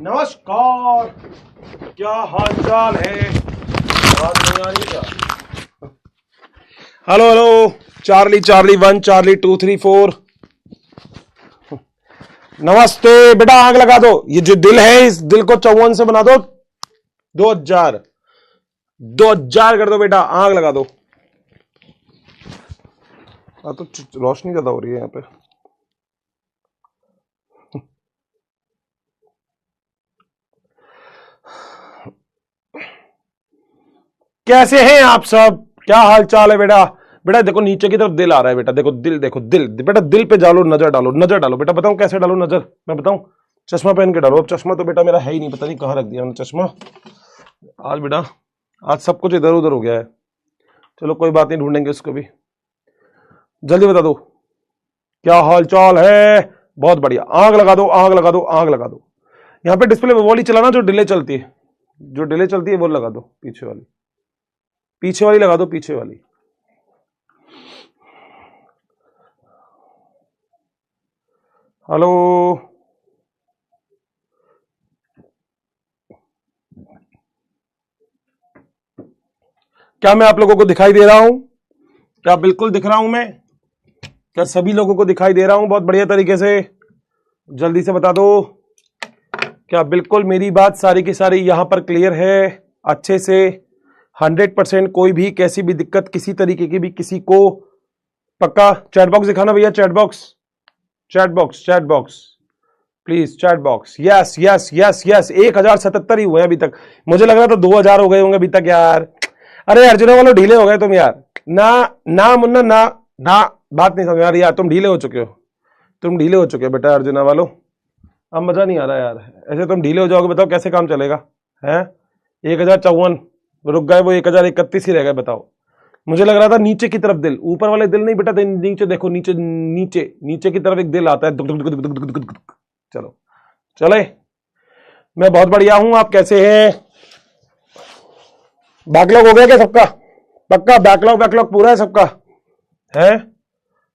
नमस्कार, क्या हाल चाल है? बात नहीं आ रही क्या? Hello hello, Charlie Charlie 1 Charlie 2 3 4। नमस्ते बेटा, आग लगा दो। ये जो दिल है इस दिल को 54 से बना दो। 2000 कर दो बेटा, आग लगा दो। तो रोशनी ज्यादा हो रही है यहाँ पे। कैसे हैं आप सब? क्या हाल चाल है बेटा? बेटा देखो नीचे की तरफ दिल आ रहा है बेटा, देखो दिल, देखो दिल बेटा, दिल पे डालो, नजर डालो, नजर डालो बेटा। बताऊं कैसे डालो नजर? मैं बताऊं? चश्मा पहन के डालो। अब चश्मा तो बेटा मेरा है ही नहीं, पता नहीं कहां रख दिया मैंने चश्मा। आज बेटा, आज सब कुछ इधर उधर हो गया है। चलो कोई बात नहीं, ढूंढेंगे उसको भी। जल्दी बता दो क्या हाल चाल है। बहुत बढ़िया, आग लगा दो, आग लगा दो, आग लगा दो। यहाँ पे डिस्प्ले वो वाली चलाना जो डिले चलती है, जो डिले चलती है वो लगा दो। पीछे वाली, पीछे वाली लगा दो, पीछे वाली। हेलो, क्या मैं आप लोगों को दिखाई दे रहा हूं? क्या बिल्कुल दिख रहा हूं मैं? क्या सभी लोगों को दिखाई दे रहा हूं बहुत बढ़िया तरीके से? जल्दी से बता दो। क्या बिल्कुल मेरी बात सारी की सारी यहां पर क्लियर है अच्छे से? 100%, कोई भी कैसी भी दिक्कत किसी तरीके की भी किसी को? पक्का? चैट बॉक्स दिखाना भैया, chat box, chat box, chat box please, chat box. Yes yes yes yes, 1077 ही हुए अभी तक। मुझे लग रहा था 2000 हो गए होंगे अभी तक यार। अरे अर्जुना वालों, ढीले हो गए तुम यार। ना ना मुन्ना, ना ना, बात नहीं समझ आ रही यार। तुम ढीले हो चुके हो, तुम ढीले हो चुके हो बेटा अर्जुना वालों। अब मजा नहीं आ रहा यार, ऐसे तुम ढीले हो जाओगे, बताओ कैसे काम चलेगा? है 1054 रुक गए, वो 1031 ही रह गए, बताओ। मुझे लग रहा था नीचे की तरफ दिल, ऊपर वाले दिल नहीं बेटा, नीचे देखो, नीचे नीचे नीचे की तरफ एक दिल आता है। चलो चले, मैं बहुत बढ़िया हूं, आप कैसे हैं? बैकलॉग हो गया क्या सबका? पक्का बैकलॉग बैकलॉग पूरा है सबका? है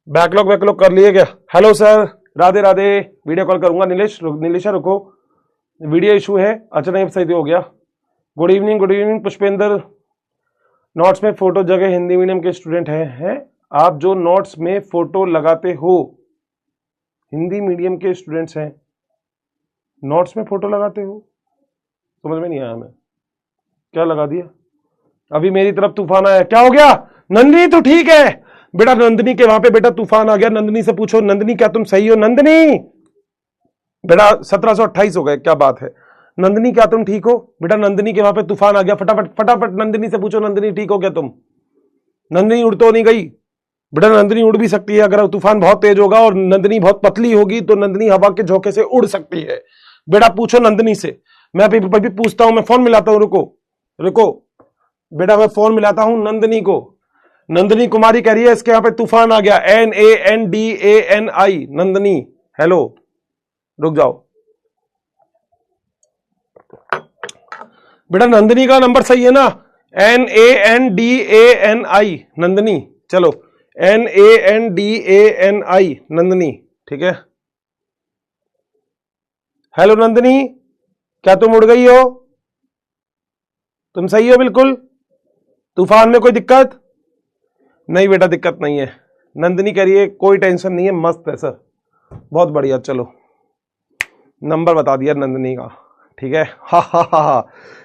बैकलॉग बैकलॉग कर लिए क्या? Hello sir, Radhe Radhe. Video call करूंगा नीलेश, नीलेशा रुको, वीडियो इशू है। अच्छा नहीं, सही हो गया। Good evening, good evening Pushpendra. Notes में फोटो जगह हिंदी मीडियम के स्टूडेंट हैं? आप जो नोट्स में फोटो लगाते हो हिंदी मीडियम के स्टूडेंट्स हैं? नोट्स में फोटो लगाते हो? समझ में नहीं आया, मैं क्या लगा दिया? अभी मेरी तरफ तूफान आया, क्या हो गया? नंदिनी तो ठीक है बेटा, नंदिनी के वहां पे बेटा तूफान आ गया। नंदिनी से पूछो, नंदिनी क्या तुम सही हो? नंदिनी बेटा 1728 हो गए, क्या बात है? नंदिनी क्या तुम ठीक हो बेटा? नंदिनी के वहां पे तूफान आ गया, फटाफट फटाफट नंदिनी से पूछो, नंदिनी ठीक हो क्या तुम? नंदिनी उड़ तो नहीं गई बेटा? नंदिनी उड़ भी सकती है अगर तूफान बहुत तेज होगा, और नंदिनी बहुत पतली होगी तो नंदिनी हवा के झोंके से उड़ सकती है। बेटा पूछो नंदिनी से, मैं अभी पूछता हूं, मैं फोन मिलाता हूं, रुको रुको बेटा, मैं फोन मिलाता हूं नंदिनी को। नंदिनी कुमारी कह रही है इसके यहां पे तूफान आ गया, NANDANI, नंदिनी। हेलो, रुक जाओ बेटा, नंदिनी का नंबर सही है ना? NANDANI, नंदिनी। चलो NANDANI, नंदिनी, ठीक है। हेलो नंदिनी, क्या तुम उड़ गई हो? तुम सही हो बिल्कुल? तूफान में कोई दिक्कत नहीं बेटा? दिक्कत नहीं है। नंदिनी कह रही है कोई टेंशन नहीं है, मस्त है सर। बहुत बढ़िया, चलो नंबर बता दिया नंदिनी का, ठीक है। हा हा हा हा।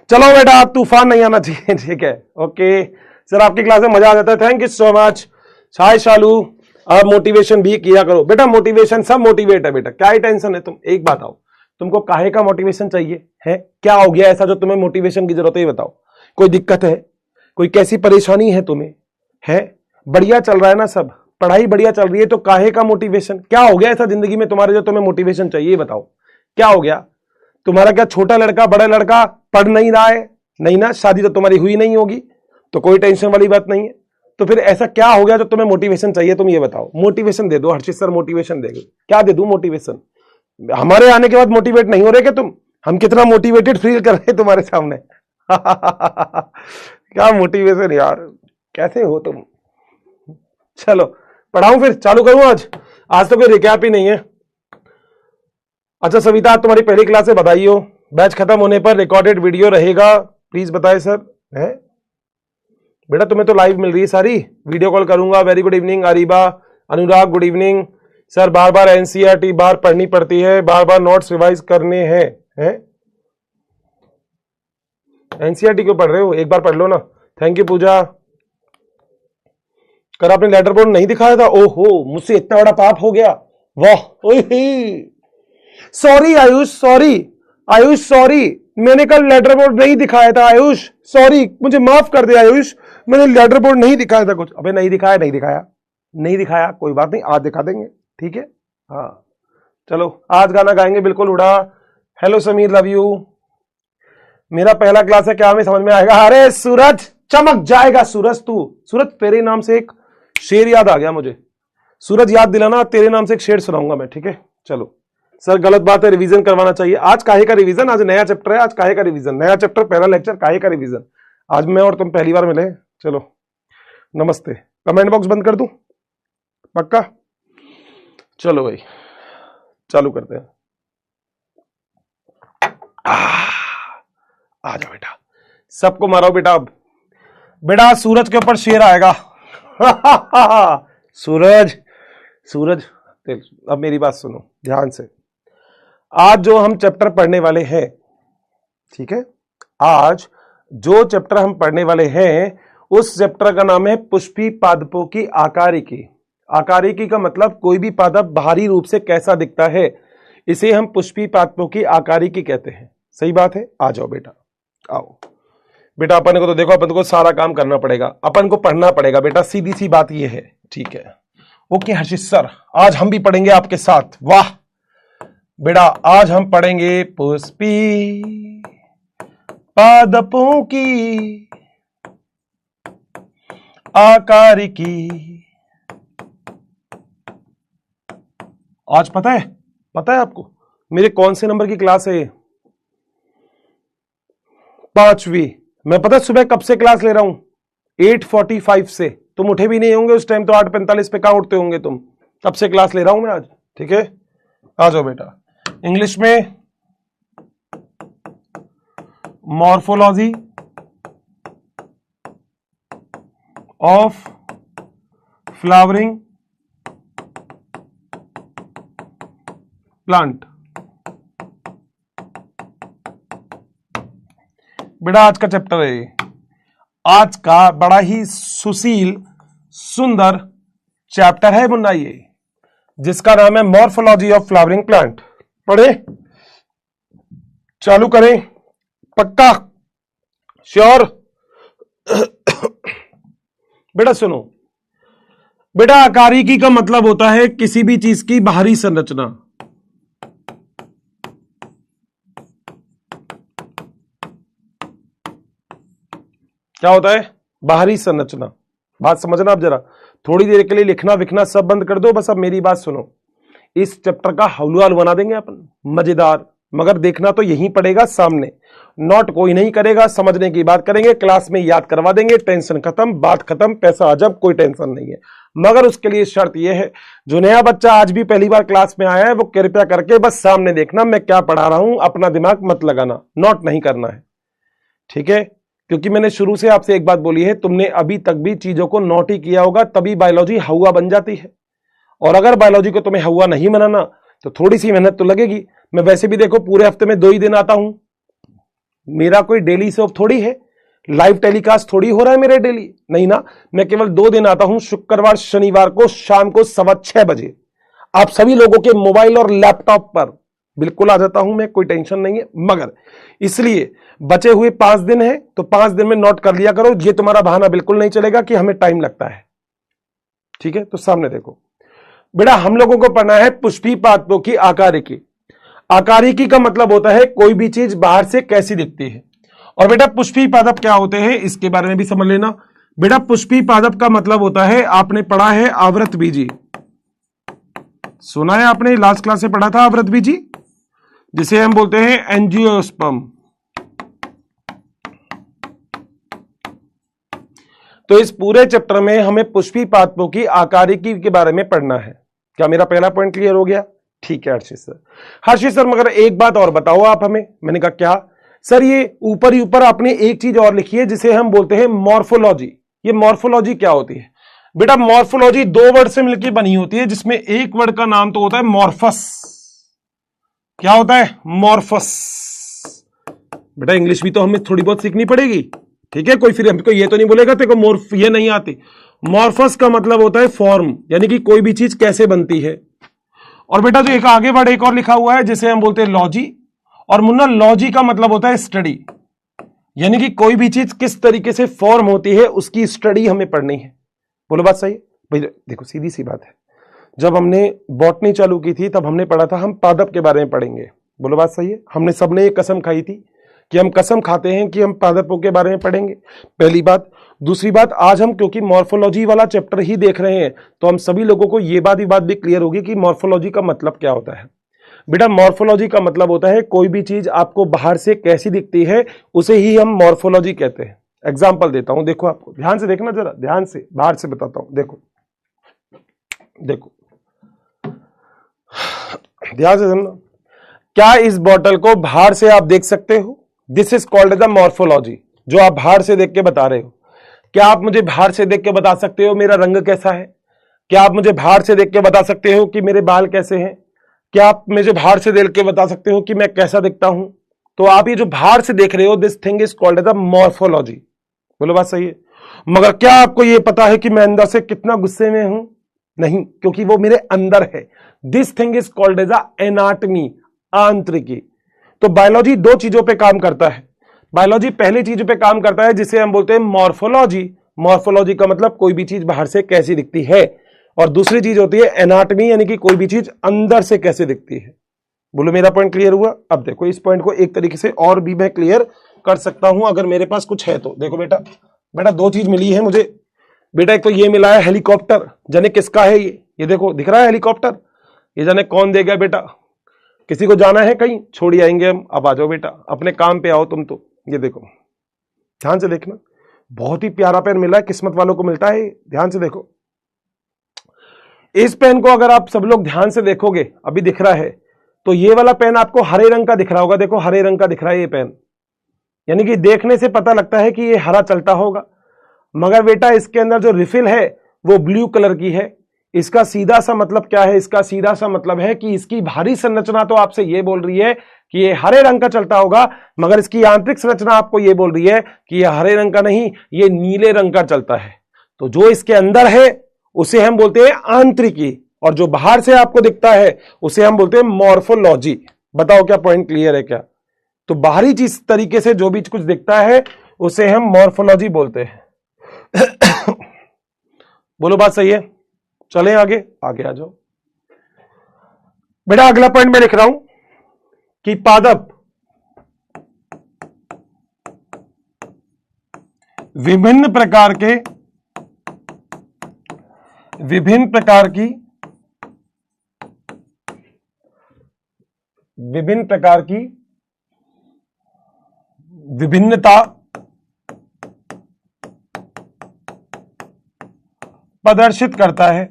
चलो बेटा, आप तूफान नहीं आना चाहिए, ठीक है। ओके सर, आपकी क्लास में मजा आ जाता है, थैंक यू सो मच। हाय शालू, आप मोटिवेशन भी किया करो बेटा। मोटिवेशन, सब मोटिवेट है बेटा, क्या ही टेंशन है? तुम एक बात आओ, तुमको काहे का मोटिवेशन चाहिए है? क्या हो गया ऐसा जो तुम्हें मोटिवेशन की जरूरत है? ये बताओ, कोई दिक्कत है? कोई कैसी परेशानी है तुम्हें? है बढ़िया चल रहा है ना सब? पढ़ाई बढ़िया चल रही है तो काहे का मोटिवेशन? क्या हो गया ऐसा जिंदगी में तुम्हारे जो तुम्हें मोटिवेशन चाहिए? बताओ क्या हो गया तुम्हारा? क्या छोटा लड़का बड़ा लड़का पढ़ नहीं रहा है? नहीं ना, शादी तो तुम्हारी हुई नहीं होगी, तो कोई टेंशन वाली बात नहीं है। तो फिर ऐसा क्या हो गया जो तुम्हें मोटिवेशन चाहिए? तुम ये बताओ, मोटिवेशन दे दो। हर्षित सर मोटिवेशन देंगे, क्या दे दूं मोटिवेशन? हमारे आने के बाद मोटिवेट नहीं हो रहे क्या तुम? हम कितना मोटिवेटेड फील कर रहे हैं तुम्हारे सामने। क्या मोटिवेशन यार, कैसे हो तुम? चलो पढ़ाऊं फिर, चालू करूं? आज तो कोई रिकैप ही नहीं है। अच्छा सविता, तुम्हारी पहली क्लास है, बधाई हो। बैच खत्म होने पर रिकॉर्डेड वीडियो रहेगा, प्लीज बताएं सर। है बेटा तुम्हें तो लाइव मिल रही है सारी, वीडियो कॉल करूंगा। वेरी गुड इवनिंग अरीबा, अनुराग गुड इवनिंग। सर बार बार एनसीईआरटी बार पढ़नी पड़ती है, बार बार नोट्स रिवाइज करने हैं। एनसीईआरटी क्यों पढ़ रहे हो, एक बार पढ़ लो ना। थैंक यू पूजा। कर आपने लेटर बोर्ड नहीं दिखाया था, ओहो मुझसे इतना बड़ा पाप हो गया, वाह। सॉरी आयुष, सॉरी मैंने कल लेटर बोर्ड नहीं दिखाया था आयुष, सॉरी मुझे माफ कर दे आयुष, मैंने लेटर बोर्ड नहीं दिखाया था कुछ। अबे नहीं दिखाया कोई बात नहीं, आज दिखा देंगे, ठीक है। हाँ चलो आज गाना गाएंगे बिल्कुल उड़ा। Hello Sameer love you. मेरा पहला क्लास है, क्या हमें समझ में आएगा। अरे सूरज चमक जाएगा, सूरज तेरे नाम से एक शेर याद आ गया मुझे, सूरज याद दिलाना, तेरे नाम से एक शेर सुनाऊंगा मैं, ठीक है। चलो सर गलत बात है, रिवीजन करवाना चाहिए। आज काहे का रिवीजन, आज नया चैप्टर है, आज काहे का रिवीजन, नया चैप्टर पहला लेक्चर, काहे का रिवीजन। आज मैं और तुम पहली बार मिले, चलो नमस्ते। कमेंट बॉक्स बंद कर दूं पक्का। चलो भाई चालू करते हैं। आ जाओ बेटा, सबको मारो बेटा। अब बेटा सूरज के ऊपर शेर आएगा। सूरज अब मेरी बात सुनो ध्यान से। आज जो हम चैप्टर पढ़ने वाले हैं, ठीक है, आज जो चैप्टर हम पढ़ने वाले हैं उस चैप्टर का नाम है पुष्पी पादपों की आकारिकी। आकारिकी का मतलब कोई भी पादप बाहरी रूप से कैसा दिखता है, इसे हम पुष्पी पादपों की आकारिकी कहते हैं। सही बात है। आ जाओ बेटा, आओ बेटा। अपन को तो देखो, अपन को सारा काम करना पड़ेगा, अपन को पढ़ना पड़ेगा बेटा, सीधी सी बात ये है, ठीक है। ओके हर्षित सर, आज हम भी पढ़ेंगे आपके साथ। वाह बेटा, आज हम पढ़ेंगे पुष्पी पादपों की आकारिकी। आज पता है आपको मेरे कौन से नंबर की क्लास है? 5वीं। मैं पता सुबह कब से क्लास ले रहा हूं? 8:45 से। तुम उठे भी नहीं होंगे उस टाइम, तो 8:45 पे कहां उठते होंगे तुम? तब से क्लास ले रहा हूं मैं आज, ठीक है। आ जाओ बेटा। इंग्लिश में मॉर्फोलॉजी ऑफ फ्लावरिंग प्लांट। बेटा आज का चैप्टर है, आज का बड़ा ही सुशील सुंदर चैप्टर है मुन्ना ये, जिसका नाम है मॉर्फोलॉजी ऑफ फ्लावरिंग प्लांट। पढ़े, चालू करें पक्का, श्योर। बेटा सुनो बेटा, आकारिकी का मतलब होता है किसी भी चीज की बाहरी संरचना। क्या होता है? बाहरी संरचना। बात समझना, आप जरा थोड़ी देर के लिए लिखना विखना सब बंद कर दो, बस अब मेरी बात सुनो। इस चैप्टर का हलवा बना देंगे अपन, मजेदार, मगर देखना तो यहीं पड़ेगा सामने। नोट कोई नहीं करेगा, समझने की बात करेंगे, क्लास में याद करवा देंगे, टेंशन खत्म, बात खत्म, पैसा अजब, कोई टेंशन नहीं है। मगर उसके लिए शर्त यह है, जो नया बच्चा आज भी पहली बार क्लास में आया है वो कृपया करके बस सामने देखना मैं क्या पढ़ा रहा हूं, अपना दिमाग मत लगाना, नोट नहीं करना है, ठीक है। क्योंकि मैंने शुरू से आपसे एक बात बोली है, तुमने अभी तक भी चीजों को नोट ही किया होगा, तभी बायोलॉजी हवा बन जाती है। और अगर बायोलॉजी को तुम्हें हवा नहीं बनाना तो थोड़ी सी मेहनत तो लगेगी। मैं वैसे भी देखो पूरे हफ्ते में 2 ही दिन आता हूं, मेरा कोई डेली शो थोड़ी है, लाइव टेलीकास्ट थोड़ी हो रहा है मेरे डेली, नहीं ना। मैं केवल 2 दिन आता हूं, शुक्रवार शनिवार को शाम को 6:15 बजे आप सभी लोगों के मोबाइल और लैपटॉप पर बिल्कुल आ जाता हूं मैं, कोई टेंशन नहीं है। मगर इसलिए बचे हुए 5 दिन है तो 5 दिन में नोट कर लिया करो, ये तुम्हारा बहाना बिल्कुल नहीं चलेगा कि हमें टाइम लगता है, ठीक है। तो सामने देखो बेटा, हम लोगों को पढ़ना है पुष्पी पादपों की आकारिकी। आकारिकी का मतलब होता है कोई भी चीज बाहर से कैसी दिखती है। और बेटा पुष्पी पादप क्या होते हैं इसके बारे में भी समझ लेना। बेटा पुष्पी पादप का मतलब होता है, आपने पढ़ा है आवृत बीजी, सुना है आपने, लास्ट क्लास से पढ़ा था आवृत बीजी, जिसे हम बोलते हैं एंजियोस्पर्म। तो इस पूरे चैप्टर में हमें पुष्पी पादपों की आकारिकी के बारे में पढ़ना है। क्या मेरा पहला पॉइंट क्लियर हो गया? ठीक है हर्षित सर मगर एक बात और बताओ आप हमें। मैंने कहा क्या सर, ये ऊपर ही ऊपर आपने एक चीज और लिखी है जिसे हम बोलते हैं मॉर्फोलॉजी। ये मॉर्फोलॉजी क्या होती है बेटा? मॉर्फोलॉजी दो वर्ड से मिलकर बनी होती है, जिसमें एक वर्ड का नाम तो होता है मॉर्फस। क्या होता है? मॉर्फस। बेटा इंग्लिश भी तो हमें थोड़ी बहुत सीखनी पड़ेगी, ठीक है? कोई फिर हमको ये तो नहीं बोलेगा तेरे को मॉर्फ ये नहीं आती। मॉर्फस का मतलब होता है फॉर्म, यानी कि कोई भी चीज कैसे बनती है। और बेटा जो एक आगे वर्ड एक और लिखा हुआ है जिसे हम बोलते हैं लॉजी। और मुन्ना लॉजी का मतलब होता है स्टडी, यानी कि कोई भी चीज किस तरीके से फॉर्म होती है उसकी स्टडी हमें पढ़नी है। बोलो बात सही है भाई? देखो सीधी सी बात है, जब हमने बॉटनी चालू की थी तब हमने पढ़ा था हम पादप के बारे में पढ़ेंगे। बोलो बात सही है? हमने सबने एक कसम खाई थी कि हम कसम खाते हैं कि हम पादपों के बारे में पढ़ेंगे, पहली बात। दूसरी बात, आज हम क्योंकि मॉर्फोलॉजी वाला चैप्टर ही देख रहे हैं तो हम सभी लोगों को ये बात भी क्लियर होगी कि मॉर्फोलॉजी का मतलब क्या होता है। बेटा मॉर्फोलॉजी का मतलब होता है कोई भी चीज आपको बाहर से कैसी दिखती है उसे ही हम मॉर्फोलॉजी कहते हैं। एग्जाम्पल देता हूं, देखो आपको ध्यान से देखना, जरा ध्यान से, बाहर से बताता हूं। देखो देखो ध्यान से सुनना। क्या इस बॉटल को बाहर से आप देख सकते हो? This is called the morphology, जो आप बाहर से देख के बता रहे हो। क्या आप मुझे बाहर से देख के बता सकते हो मेरा रंग कैसा है? क्या आप मुझे बाहर से देख के बता सकते हो कि मेरे बाल कैसे हैं? क्या आप मुझे बाहर से देख के बता सकते हो कि मैं कैसा दिखता हूं? तो आप ये जो बाहर से देख रहे हो, this thing is called the morphology. बोलो बात सही है? मगर क्या आपको ये पता है कि मैं अंदर से कितना गुस्से में हूं? नहीं, क्योंकि वो मेरे अंदर है। This thing is called as anatomy, आंतरिकी। तो बायोलॉजी दो चीजों पे काम करता है। बायोलॉजी पहली चीज पे काम करता है जिसे हम बोलते हैं मॉर्फोलॉजी। मॉर्फोलॉजी का मतलब कोई भी चीज बाहर से कैसी दिखती है, और दूसरी चीज होती है एनाटमी, यानी कि कोई भी चीज अंदर से कैसे दिखती है। बोलो मेरा पॉइंट क्लियर हुआ? अब देखो इस पॉइंट को एक तरीके से और भी मैं क्लियर कर सकता हूं अगर मेरे पास कुछ है तो। देखो बेटा दो चीज मिली है मुझे। बेटा एक तो ये मिला है हेलीकॉप्टर, जाने किसका है ये देखो दिख रहा है हेलीकॉप्टर, ये जाने कौन देगा बेटा? किसी को जाना है कहीं, छोड़ आएंगे हम। अब आ जाओ बेटा, अपने काम पे आओ तुम तो। ये देखो ध्यान से देखना, बहुत ही प्यारा पेन मिला है, किस्मत वालों को मिलता है। ध्यान से देखो, इस पेन को अगर आप सब लोग ध्यान से देखोगे, अभी दिख रहा है तो ये वाला पेन आपको हरे रंग का दिख रहा होगा। देखो हरे रंग का दिख रहा है ये पेन, यानी कि देखने से पता लगता है कि ये हरा चलता होगा। मगर बेटा इसके अंदर जो रिफिल है वो ब्लू कलर की है। इसका सीधा सा मतलब क्या है? इसका सीधा सा मतलब है कि इसकी भारी संरचना तो आपसे ये बोल रही है कि ये हरे रंग का चलता होगा, मगर इसकी आंतरिक संरचना आपको ये बोल रही है कि ये हरे रंग का नहीं, ये नीले रंग का चलता है। तो जो इसके अंदर है उसे हम बोलते हैं आंतरिकी, और जो बाहर से आपको दिखता है उसे हम बोलते हैं मॉर्फोलॉजी। बताओ क्या पॉइंट क्लियर है क्या? तो बाहरी चीज तरीके से जो भी कुछ दिखता है उसे हम मॉर्फोलॉजी बोलते हैं। बोलो बात सही है? चलें आगे आ जाओ बेटा। अगला पॉइंट मैं लिख रहा हूं कि पादप विभिन्न प्रकार की विभिन्नता प्रदर्शित करता है।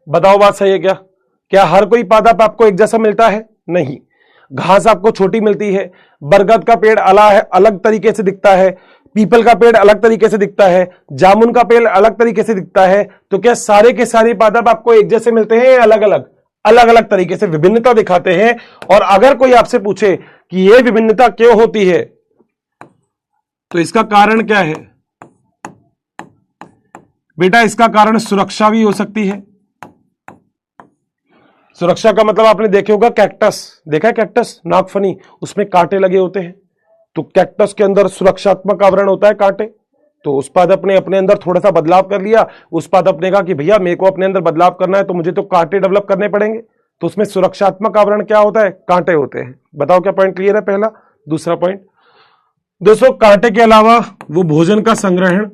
बताओ बात सही है क्या? क्या हर कोई पादप आपको एक जैसा मिलता है? नहीं। घास आपको छोटी मिलती है, बरगद का पेड़ अलग तरीके से दिखता है, पीपल का पेड़ अलग तरीके से दिखता है, जामुन का पेड़ अलग तरीके से दिखता है। तो क्या सारे के सारे पादप आपको एक जैसे मिलते हैं? अलग अलग तरीके से विभिन्नता दिखाते हैं। और अगर कोई आपसे पूछे कि यह विभिन्नता क्यों होती है तो इसका कारण क्या है बेटा? इसका कारण सुरक्षा भी हो सकती है। सुरक्षा का मतलब आपने देखे होगा कैक्टस, देखा है कैक्टस, नागफनी, उसमें कांटे लगे होते हैं। तो कैक्टस के अंदर सुरक्षात्मक आवरण होता है कांटे। तो उस पादप ने अपने अंदर थोड़ा सा बदलाव कर लिया। उस पादप ने कहा कि भैया मेरे को अपने अंदर बदलाव करना है तो मुझे तो कांटे डेवलप करने पड़ेंगे। तो उसमें सुरक्षात्मक आवरण क्या होता है? कांटे होते हैं। बताओ क्या पॉइंट क्लियर है? पहला। दूसरा पॉइंट दोस्तों, कांटे के अलावा वो भोजन का संग्रहण,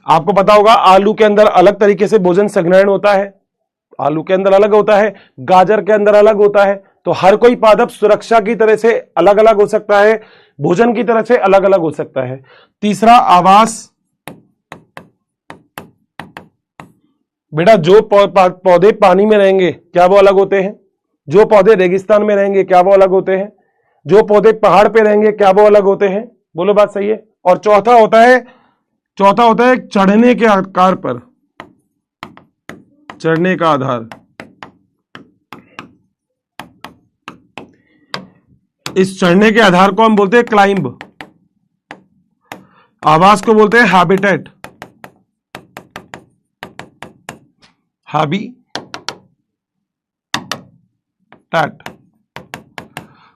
आपको पता होगा आलू के अंदर अलग तरीके से भोजन संग्रहण होता है, आलू के अंदर अलग होता है, गाजर के अंदर अलग होता है। तो हर कोई पादप सुरक्षा की तरह से अलग अलग हो सकता है। भोजन की तरह से अलग अलग हो सकता है। तीसरा आवास, बेटा जो पौधे पानी में रहेंगे क्या वो अलग होते हैं? जो पौधे रेगिस्तान में रहेंगे क्या वो अलग होते हैं? जो पौधे पहाड़ पे रहेंगे क्या वो अलग होते हैं? बोलो बात सही है। और चौथा होता है चढ़ने के आकार पर, चढ़ने का आधार। इस चढ़ने के आधार को हम बोलते हैं क्लाइंब। आवास को बोलते हैं हैबिटेट, हैबिटेट।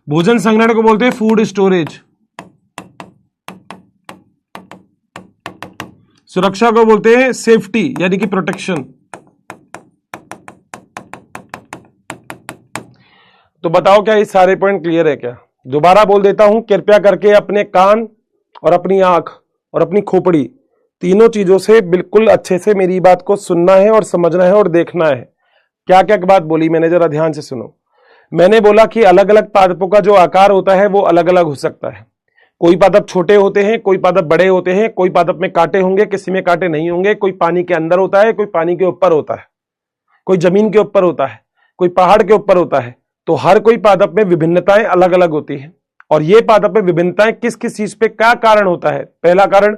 भोजन संग्रहण को बोलते हैं फूड स्टोरेज। सुरक्षा को बोलते हैं सेफ्टी यानी कि प्रोटेक्शन। तो बताओ क्या ये सारे पॉइंट क्लियर है क्या? दोबारा बोल देता हूं, कृपया करके अपने कान और अपनी आंख और अपनी खोपड़ी तीनों चीजों से बिल्कुल अच्छे से मेरी बात को सुनना है और समझना है और देखना है। क्या क्या बात बोली मैंने, जरा ध्यान से सुनो। मैंने बोला कि अलग अलग पादपों का जो आकार होता है वो अलग अलग हो सकता है। कोई पादप छोटे होते हैं, कोई पादप बड़े होते हैं, कोई पादप में कांटे होंगे, किसी में कांटे नहीं होंगे, कोई पानी के अंदर होता है, कोई पानी के ऊपर होता है, कोई जमीन के ऊपर होता है, कोई पहाड़ के ऊपर होता है। तो हर कोई पादप में विभिन्नताएं अलग अलग होती हैं। और ये पादप में विभिन्नताएं किस किस चीज पे क्या कारण होता है? पहला कारण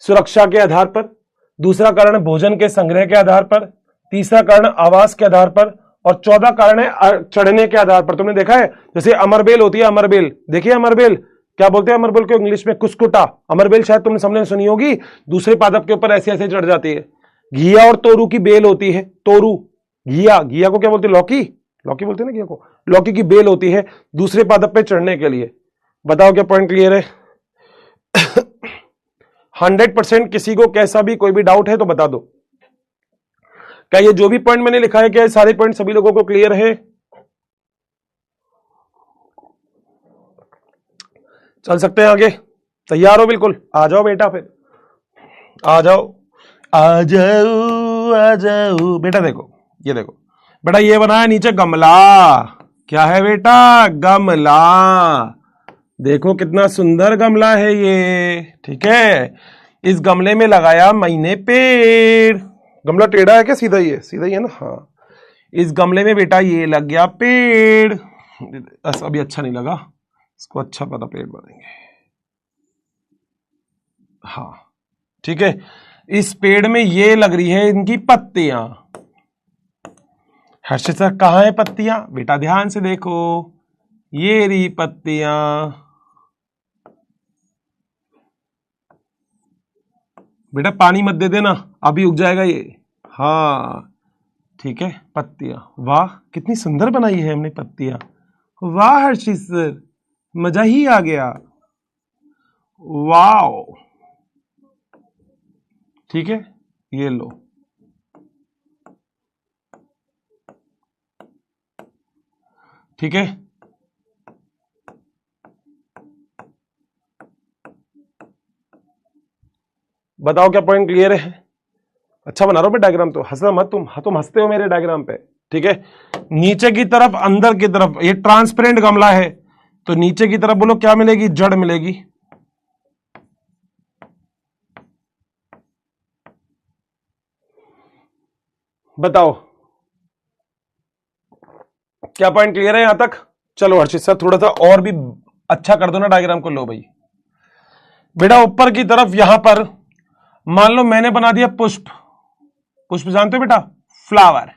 सुरक्षा के आधार पर, दूसरा कारण भोजन के संग्रह के आधार पर, तीसरा कारण आवास के आधार पर, और चौथा कारण है चढ़ने के आधार पर। तुमने देखा है जैसे अमरबेल होती है, अमरबेल देखिए, अमरबेल क्या बोलते हैं? अमरबेल को इंग्लिश में कुस्कुटा। अमरबेल शायद तुमने सबने सुनी होगी, दूसरे पादप के ऊपर ऐसे ऐसे चढ़ जाती है। घिया और तोरू की बेल होती है, तोरू, घिया, घिया को क्या बोलते हैं? लौकी, लौकी बोलते हैं ना घिया को। लौकी की बेल होती है दूसरे पादप पे चढ़ने के लिए। बताओ क्या पॉइंट क्लियर है? 100% किसी को कैसा भी कोई भी डाउट है तो बता दो। क्या ये जो भी पॉइंट मैंने लिखा है, क्या ये सारे पॉइंट सभी लोगों को क्लियर है? चल सकते हैं आगे? तैयार हो बिल्कुल? आ जाओ बेटा, फिर आ जाओ, आ जाओ, आ जाओ बेटा। देखो ये देखो बेटा, ये बना है नीचे गमला। क्या है बेटा? गमला। देखो कितना सुंदर गमला है ये, ठीक है। इस गमले में लगाया मैंने पेड़। गमला टेढ़ा है क्या? सीधा ही है? सीधा ही है ना, हाँ। इस गमले में बेटा ये लग गया पेड़। बस अभी अच्छा नहीं लगा, इसको अच्छा पता पेड़ बनेंगे, हाँ ठीक है। इस पेड़ में ये लग रही है इनकी पत्तियां। हर्षित सर कहाँ है पत्तियां? बेटा ध्यान से देखो, ये रही पत्तियां। बेटा पानी मत दे देना, अभी उग जाएगा ये, हाँ ठीक है। पत्तियां, वाह कितनी सुंदर बनाई है हमने पत्तियां। वाह हर्षित सर, मजा ही आ गया, वाह। ठीक है, ये लो, ठीक है। बताओ क्या पॉइंट क्लियर है? अच्छा बना रहा हूं मैं डायग्राम, तो हंसना मत तुम, हाँ तुम हंसते हो मेरे डायग्राम पे, ठीक है। नीचे की तरफ, अंदर की तरफ ये ट्रांसपेरेंट गमला है, तो नीचे की तरफ बोलो क्या मिलेगी? जड़ मिलेगी। बताओ क्या पॉइंट क्लियर है यहां तक? चलो हर्षित सर थोड़ा सा और भी अच्छा कर दो ना डायग्राम को। लो भाई बेटा, ऊपर की तरफ यहां पर मान लो मैंने बना दिया पुष्प। पुष्प जानते हो बेटा? फ्लावर।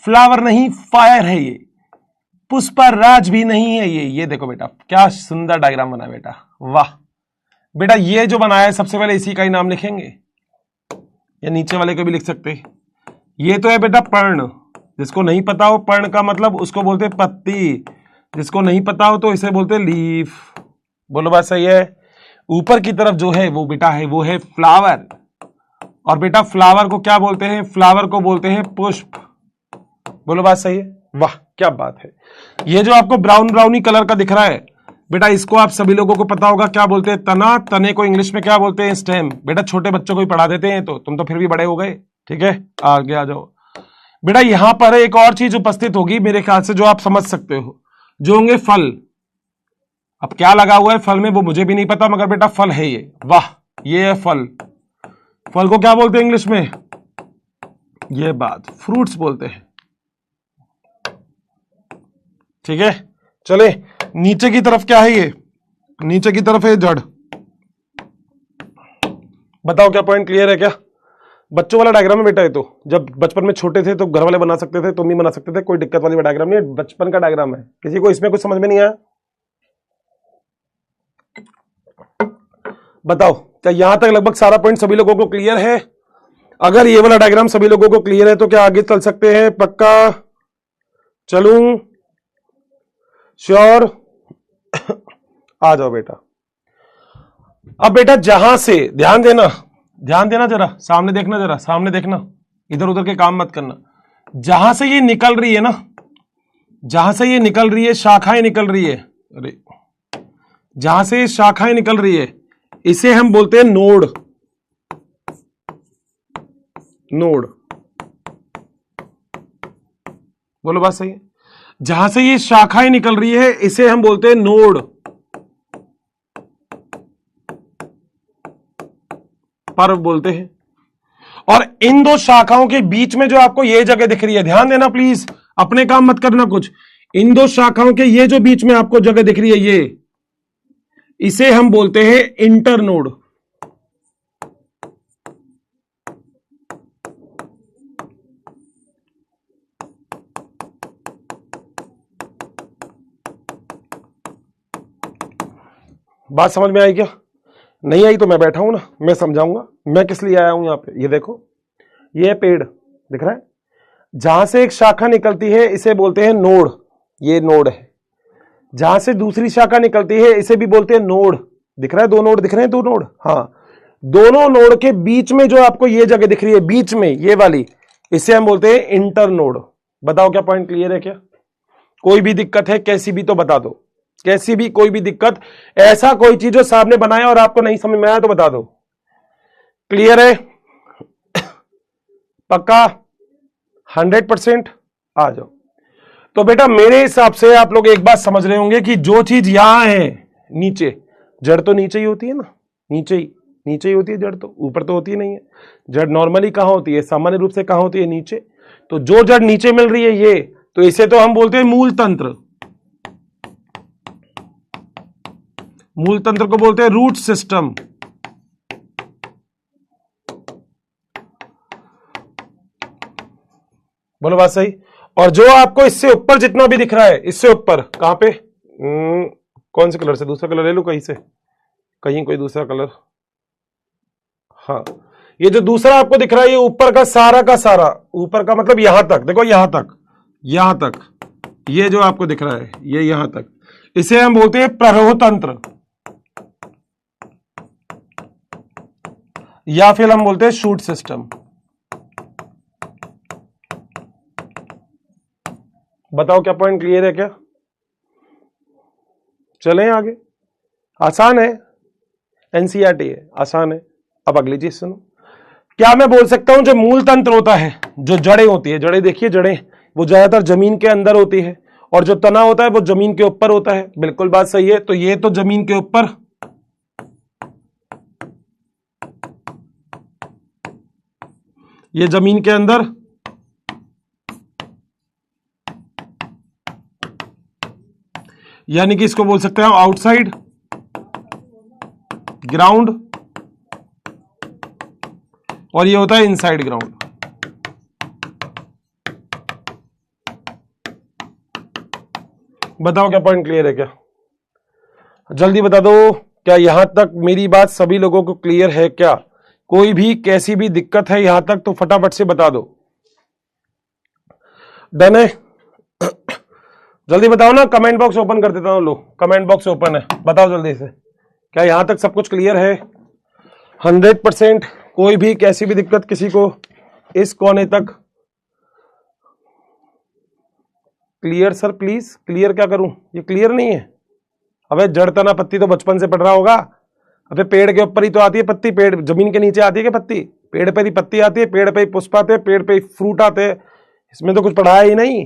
फ्लावर नहीं, फायर है ये। पुष्पराज भी नहीं है ये देखो बेटा, क्या सुंदर डायग्राम बना बेटा, वाह। बेटा ये जो बनाया है सबसे पहले इसी का ही नाम लिखेंगे, या नीचे वाले को भी लिख सकते हैं। ये तो है बेटा पर्ण, जिसको नहीं पता हो पर्ण का मतलब उसको बोलते हैं पत्ती, जिसको नहीं पता हो तो इसे बोलते हैं लीफ। बोलो बात सही है? ऊपर की तरफ जो है वो बेटा है, वो है फ्लावर। और बेटा फ्लावर को क्या बोलते हैं? फ्लावर को बोलते हैं पुष्प। बोलो बात सही है? वाह क्या बात है। ये जो आपको ब्राउन ब्राउनी कलर का दिख रहा है बेटा, इसको आप सभी लोगों को पता होगा क्या बोलते हैं? तना। तने को इंग्लिश में क्या बोलते हैं? स्टेम। बेटा छोटे बच्चों को ही पढ़ा देते हैं, तो तुम तो फिर भी बड़े हो गए, ठीक है। आगे आ जाओ बेटा। यहां पर एक और चीज उपस्थित होगी मेरे ख्याल से, जो आप समझ सकते हो, जो होंगे फल। अब क्या लगा हुआ है फल में वो मुझे भी नहीं पता, मगर बेटा फल है ये। वाह, ये है फल। फल को क्या बोलते हैं इंग्लिश में? ये बात फ्रूट्स बोलते हैं। ठीक है, चले नीचे की तरफ। क्या है ये? नीचे की तरफ है जड़। बताओ क्या पॉइंट क्लियर है क्या? बच्चों वाला डायग्राम है बेटा ये तो। जब बचपन में छोटे थे तो घर वाले बना सकते थे, तुम भी बना सकते थे, कोई दिक्कत वाली डायग्राम नहीं है, बचपन का डायग्राम है। किसी को इसमें कुछ समझ में नहीं आया? बताओ, क्या यहां तक लगभग सारा पॉइंट सभी लोगों को क्लियर है? अगर ये वाला डायग्राम सभी लोगों को क्लियर है तो क्या आगे चल सकते हैं? पक्का? चलूं? श्योर? आ जाओ बेटा। अब बेटा जहां से ध्यान देना, ध्यान देना, जरा सामने देखना, जरा सामने देखना, इधर उधर के काम मत करना। जहां से ये निकल रही है ना, जहां से ये निकल रही है, शाखाएं निकल रही है, अरे जहां से ये शाखाएं निकल रही है, इसे हम बोलते हैं नोड। नोड, बोलो बात सही है? जहां से ये शाखाएं निकल रही है इसे हम बोलते हैं नोड, पर्व बोलते हैं। और इन दो शाखाओं के बीच में जो आपको ये जगह दिख रही है, ध्यान देना प्लीज, अपने काम मत करना कुछ। इन दो शाखाओं के ये जो बीच में आपको जगह दिख रही है, ये इसे हम बोलते हैं इंटरनोड। बात समझ में आई क्या? नहीं आई तो मैं बैठा हूं ना, मैं समझाऊंगा। मैं किस लिए आया हूं यहां पे? ये देखो, ये पेड़ दिख रहा है, जहां से एक शाखा निकलती है इसे बोलते हैं नोड, ये नोड है। जहां से दूसरी शाखा निकलती है इसे भी बोलते हैं नोड। दिख रहा है, दो नोड दिख रहे हैं, दो नोड। हाँ, दोनों नोड के बीच में जो आपको ये जगह दिख रही है, बीच में ये वाली, इसे हम बोलते हैं इंटरनोड। बताओ क्या पॉइंट क्लियर है क्या? कोई भी दिक्कत है कैसी भी तो बता दो, कैसी भी कोई भी दिक्कत, ऐसा कोई चीज जो सामने बनाया और आपको नहीं समझ में आया तो बता दो। क्लियर है? पक्का? 100%? आ जाओ। तो बेटा मेरे हिसाब से आप लोग एक बात समझ रहे होंगे कि जो चीज यहां है नीचे, जड़ तो नीचे ही होती है ना, नीचे ही होती है जड़, तो ऊपर तो होती नहीं है। जड़ नॉर्मली कहां होती है, सामान्य रूप से कहां होती है? नीचे। तो जो जड़ नीचे मिल रही है ये, तो इसे तो हम बोलते हैं मूल तंत्र। मूल तंत्र को बोलते हैं रूट सिस्टम। बोलो बात सही? और जो आपको इससे ऊपर जितना भी दिख रहा है, इससे ऊपर कहां पे, कौन से कलर से? दूसरा कलर ले लो कहीं से, कहीं कोई दूसरा कलर। हाँ, ये जो दूसरा आपको दिख रहा है, ये ऊपर का सारा, ऊपर का मतलब यहां तक, देखो यहां तक, ये जो आपको दिख रहा है, ये यहां तक, इसे हम बोलते हैं प्ररोह तंत्र, या फिर हम बोलते हैं शूट सिस्टम। बताओ क्या पॉइंट क्लियर है क्या? चलें आगे। आसान है, एनसीईआरटी है, आसान है। अब अगली चीज सुनो। क्या मैं बोल सकता हूं जो मूल तंत्र होता है, जो जड़ें होती है, जड़ें देखिए, जड़ें वो ज्यादातर जमीन के अंदर होती है, और जो तना होता है वो जमीन के ऊपर होता है। बिल्कुल बात सही है। तो ये तो जमीन के ऊपर, ये जमीन के अंदर, यानी कि इसको बोल सकते हैं आउटसाइड ग्राउंड, और ये होता है इनसाइड ग्राउंड। बताओ क्या पॉइंट क्लियर है क्या? जल्दी बता दो, क्या यहां तक मेरी बात सभी लोगों को क्लियर है क्या? कोई भी कैसी भी दिक्कत है यहां तक तो फटाफट से बता दो। डन है? जल्दी बताओ ना, कमेंट बॉक्स ओपन कर देता हूं। लो, कमेंट बॉक्स ओपन है, बताओ जल्दी से, क्या यहां तक सब कुछ क्लियर है? 100%? कोई भी कैसी भी दिक्कत किसी को इस कोने तक? क्लियर सर प्लीज, क्लियर क्या करूं? ये क्लियर नहीं है? अबे जड़ तना पत्ती तो बचपन से पढ़ रहा होगा। अबे पेड़ के ऊपर ही तो आती है पत्ती, पेड़ जमीन के नीचे आती है क्या पत्ती? पेड़ पे ही पत्ती आती है, पेड़ पे ही पुष्प आते हैं, पेड़ पे ही फ्रूट आते हैं। इसमें तो कुछ पढ़ाया ही नहीं।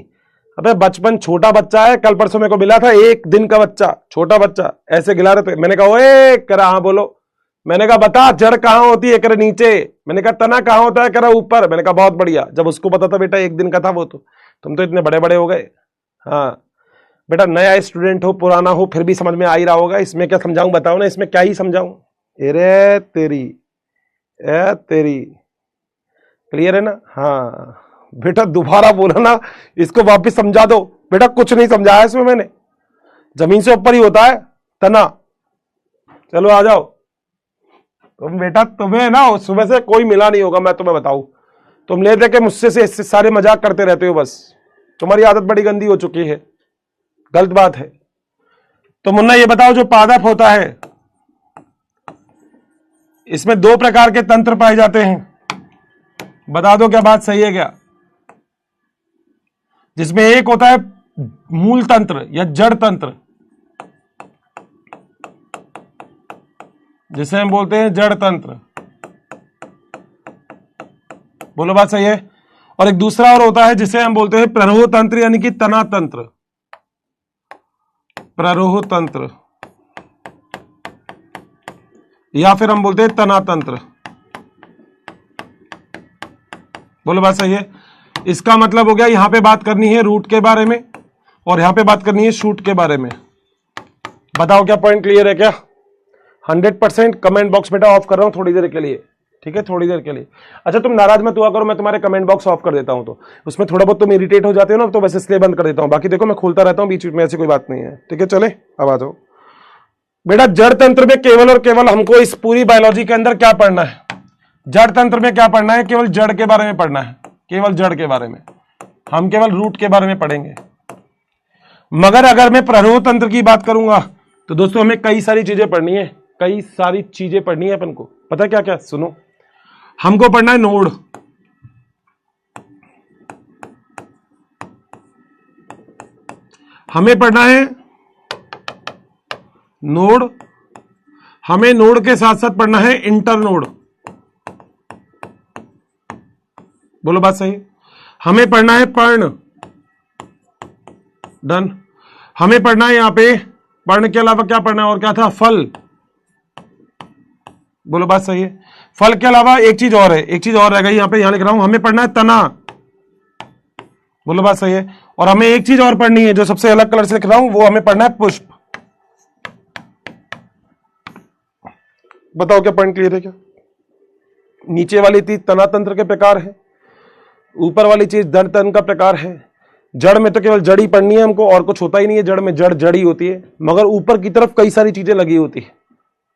अबे बचपन, छोटा बच्चा है, कल परसों मेरे को मिला था 1 दिन का बच्चा, छोटा बच्चा, ऐसे गिला रहे थे। मैंने कहा ओए करा, हाँ बोलो। मैंने कहा बता जड़ कहां होती है, करे नीचे। मैंने कहा तना कहां होता है, करा ऊपर। मैंने कहा बहुत बढ़िया। जब उसको पता था बेटा 1 दिन का था वो, तो तुम तो इतने बड़े बड़े हो गए। हाँ बेटा, नया स्टूडेंट हो पुराना हो फिर भी समझ में आ ही रहा होगा। इसमें क्या समझाऊं, बताओ ना, इसमें क्या ही समझाऊं। अरे तेरी, ए तेरी, क्लियर है ना? हाँ बेटा दोबारा बोला ना, इसको वापस समझा दो। बेटा कुछ नहीं समझाया इसमें मैंने, जमीन से ऊपर ही होता है तना। चलो आ जाओ तुम। बेटा तुम्हें ना सुबह से कोई मिला नहीं होगा, मैं तुम्हें बताऊं। तुम ले दे के मुझसे से सारे मजाक करते रहते हो बस। तुम्हारी आदत बड़ी गंदी हो चुकी है, गलत बात है। तो मुन्ना ये बताओ, जो पादप होता है इसमें 2 प्रकार के तंत्र पाए जाते हैं। बता दो क्या बात सही है क्या? जिसमें एक होता है मूल तंत्र या जड़ तंत्र, जिसे हम बोलते हैं जड़ तंत्र। बोलो बात सही है। और एक दूसरा और होता है जिसे हम बोलते हैं प्ररोह तंत्र, यानी कि तना तंत्र। प्ररोह तंत्र या फिर हम बोलते हैं तना तंत्र। बोलो बात सही है। इसका मतलब हो गया, यहां पे बात करनी है रूट के बारे में और यहां पे बात करनी है शूट के बारे में। बताओ क्या पॉइंट क्लियर है क्या? 100%। कमेंट बॉक्स बेटा ऑफ कर रहा हूं थोड़ी देर के लिए, ठीक है, थोड़ी देर के लिए। अच्छा तुम नाराज मत हुआ करो, मैं तुम्हारे कमेंट बॉक्स ऑफ कर देता हूं, तो उसमें थोड़ा बहुत तुम इरिटेट हो जाते हो ना, तो बस इसलिए बंद कर देता हूं। बाकी देखो मैं खोलता रहता हूं बीच में, ऐसी कोई बात नहीं है, ठीक है। चले अब आ जाओ बेटा। जड़ तंत्र में केवल और केवल हमको इस पूरी बायोलॉजी के अंदर क्या पढ़ना है? जड़ तंत्र में क्या पढ़ना है? केवल जड़ के बारे में पढ़ना है, केवल जड़ के बारे में। हम केवल रूट के बारे में पढ़ेंगे। मगर अगर मैं प्ररोह तंत्र की बात करूंगा तो दोस्तों हमें कई सारी चीजें पढ़नी है, कई सारी चीजें पढ़नी है अपन को। पता क्या क्या? सुनो, हमको पढ़ना है नोड, हमें पढ़ना है नोड, हमें नोड के साथ साथ पढ़ना है इंटरनोड। बोलो बात सही। हमें पढ़ना है पर्ण, डन। हमें पढ़ना है यहां पे पर्ण के अलावा क्या पढ़ना है, और क्या था? फल। बोलो बात सही है। फल के अलावा एक चीज और है, एक चीज और रह गई यहां पे, यहां लिख रहा हूं, हमें पढ़ना है तना। बोलो बात सही है। और हमें एक चीज और पढ़नी है जो सबसे अलग कलर से लिख रहा हूं, वो हमें पढ़ना है पुष्प। बताओ क्या पॉइंट क्लियर है क्या? नीचे वाली चीज तना तंत्र के प्रकार है, ऊपर वाली चीज जड़ तंत्र का प्रकार है। जड़ में तो केवल जड़ ही पढ़नी है हमको, और कुछ होता ही नहीं है जड़ में। जड़ जड़ ही होती है, मगर ऊपर की तरफ कई सारी चीजें लगी होती है,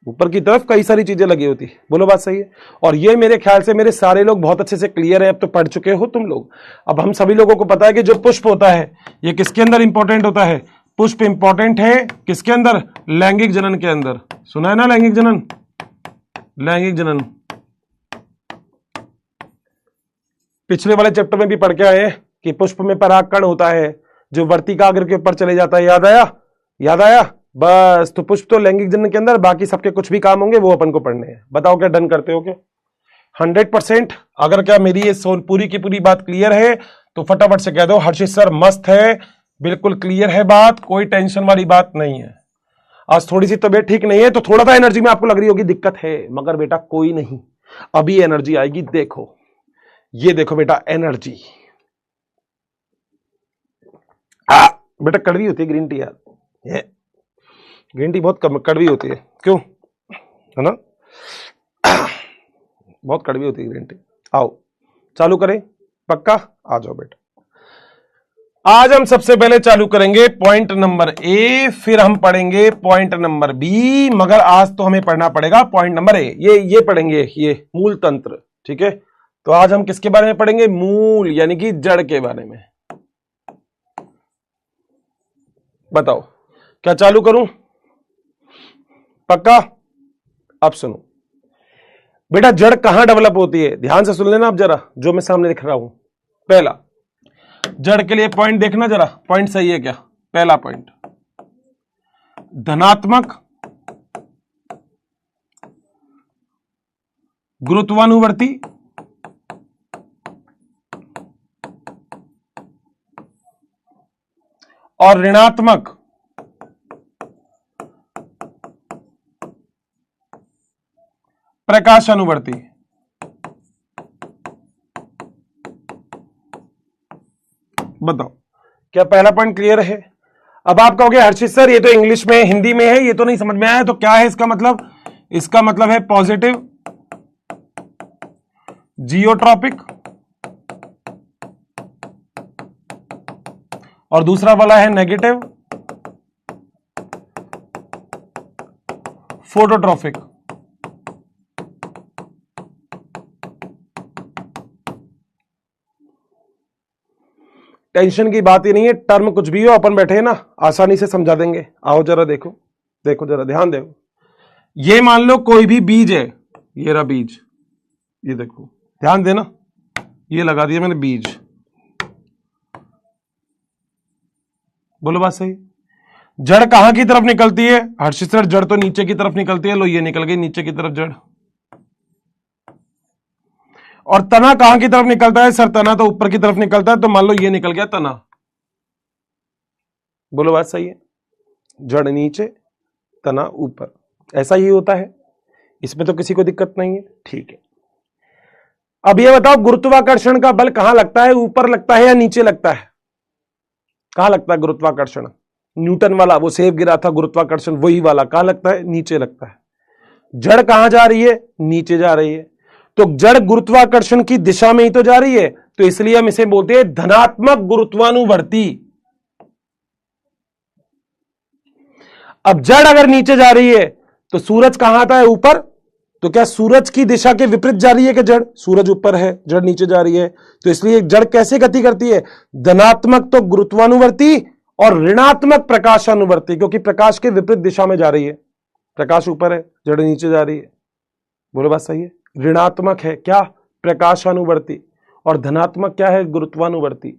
ऊपर की तरफ कई सारी चीजें लगी होती है। बोलो बात सही है। और ये मेरे ख्याल से मेरे सारे लोग बहुत अच्छे से क्लियर है, अब तो पढ़ चुके हो तुम लोग। अब हम सभी लोगों को पता है कि जो पुष्प होता है ये किसके अंदर इंपॉर्टेंट होता है? पुष्प इंपॉर्टेंट है किसके अंदर? लैंगिक जनन के अंदर। सुना है ना लैंगिक जनन? लैंगिक जनन पिछले वाले चैप्टर में भी पढ़ के आए कि पुष्प में परागकण होता है जो वर्तिकाग्र के ऊपर चले जाता है। याद आया? याद आया? बस, तो पुष्प तो लैंगिक जनन के अंदर, बाकी सबके कुछ भी काम होंगे वो अपन को पढ़ने हैं। बताओ क्या डन करते हो क्या? 100%। अगर क्या मेरी ये पूरी की पूरी बात क्लियर है तो फटाफट से कह दो हर्षित सर मस्त है, बिल्कुल क्लियर है बात, कोई टेंशन वाली बात नहीं है। आज थोड़ी सी तबीयत ठीक नहीं है तो थोड़ा सा एनर्जी में आपको लग रही होगी दिक्कत है, मगर बेटा कोई नहीं, अभी एनर्जी आएगी। देखो ये देखो बेटा एनर्जी। बेटा कड़वी होती है ग्रीन टी यार, ग्रीन टी बहुत कड़वी होती है, क्यों? है ना, बहुत कड़वी होती है ग्रीन टी। आओ चालू करें, पक्का? आ जाओ बेटा। आज हम सबसे पहले चालू करेंगे पॉइंट नंबर ए, फिर हम पढ़ेंगे पॉइंट नंबर बी, मगर आज तो हमें पढ़ना पड़ेगा पॉइंट नंबर ए। ये पढ़ेंगे, ये मूल तंत्र, ठीक है। तो आज हम किसके बारे में पढ़ेंगे? मूल यानी कि जड़ के बारे में। बताओ क्या चालू करूं? पक्का? अब सुनो बेटा, जड़ कहां डेवलप होती है, ध्यान से सुन लेना आप जरा जो मैं सामने लिख रहा हूं। पहला, जड़ के लिए पॉइंट देखना जरा, पॉइंट सही है क्या? पहला पॉइंट, धनात्मक गुरुत्वानुवर्ती और ऋणात्मक प्रकाश अनुवर्ती। बताओ क्या पहला पॉइंट क्लियर है? अब आप कहोगे हर्षित सर ये तो इंग्लिश में हिंदी में है, ये तो नहीं समझ में आया, तो क्या है इसका मतलब? इसका मतलब है पॉजिटिव जियोट्रॉपिक और दूसरा वाला है नेगेटिव फोटोट्रॉपिक। टेंशन की बात ही नहीं है, टर्म कुछ भी हो अपन बैठे हैं ना, आसानी से समझा देंगे। आओ जरा देखो, देखो जरा ध्यान दो। ये मान लो कोई भी बीज है, ये रहा बीज, ये देखो ध्यान देना, ये लगा दिया मैंने बीज। बोलो बात सही? जड़ कहां की तरफ निकलती है हर्षित सर? जड़ तो नीचे की तरफ निकलती है। लो ये निकल गई नीचे की तरफ जड़। और तना कहां की तरफ निकलता है सर? तना तो ऊपर की तरफ निकलता है, तो मान लो ये निकल गया तना। बोलो बात सही है? जड़ नीचे तना ऊपर, ऐसा ही होता है, इसमें तो किसी को दिक्कत नहीं है। ठीक है, अब ये बताओ गुरुत्वाकर्षण का बल कहां लगता है? ऊपर लगता है या नीचे लगता है? कहां लगता है गुरुत्वाकर्षण? न्यूटन वाला वो सेब गिरा था गुरुत्वाकर्षण, वही वाला कहां लगता है? नीचे लगता है। जड़ कहां जा रही है? नीचे जा रही है। तो जड़ गुरुत्वाकर्षण की दिशा में ही तो जा रही है, तो इसलिए हम इसे बोलते हैं धनात्मक गुरुत्वानुवर्ती। अब जड़ अगर नीचे जा रही है तो सूरज कहां आता है? ऊपर। तो क्या सूरज की दिशा के विपरीत जा रही है कि जड़? सूरज ऊपर है, जड़ नीचे जा रही है, तो इसलिए जड़ कैसे गति करती है? धनात्मक तो गुरुत्वानुवर्ती और ऋणात्मक प्रकाशानुवर्ती, क्योंकि प्रकाश के विपरीत दिशा में जा रही है। प्रकाश ऊपर है, जड़ नीचे जा रही है। बोलो बात सही है? ऋणात्मक है क्या? प्रकाशानुवर्ती, और धनात्मक क्या है? गुरुत्वानुवर्ती।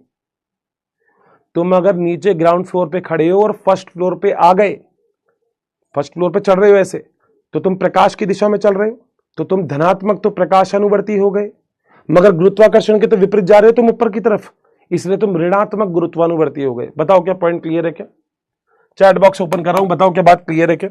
तुम अगर नीचे ग्राउंड फ्लोर पे खड़े हो और फर्स्ट फ्लोर पे आ गए, फर्स्ट फ्लोर पे चढ़ रहे हो ऐसे, तो तुम प्रकाश की दिशा में चल रहे हो, तो तुम धनात्मक तो प्रकाशानुवर्ती हो गए, मगर गुरुत्वाकर्षण के तो विपरीत जा रहे हो तुम ऊपर की तरफ, इसलिए तुम ऋणात्मक गुरुत्वानुवर्ती हो गए। बताओ क्या पॉइंट क्लियर है? क्या चैट बॉक्स ओपन कर रहा हूं, बताओ क्या बात क्लियर है? क्या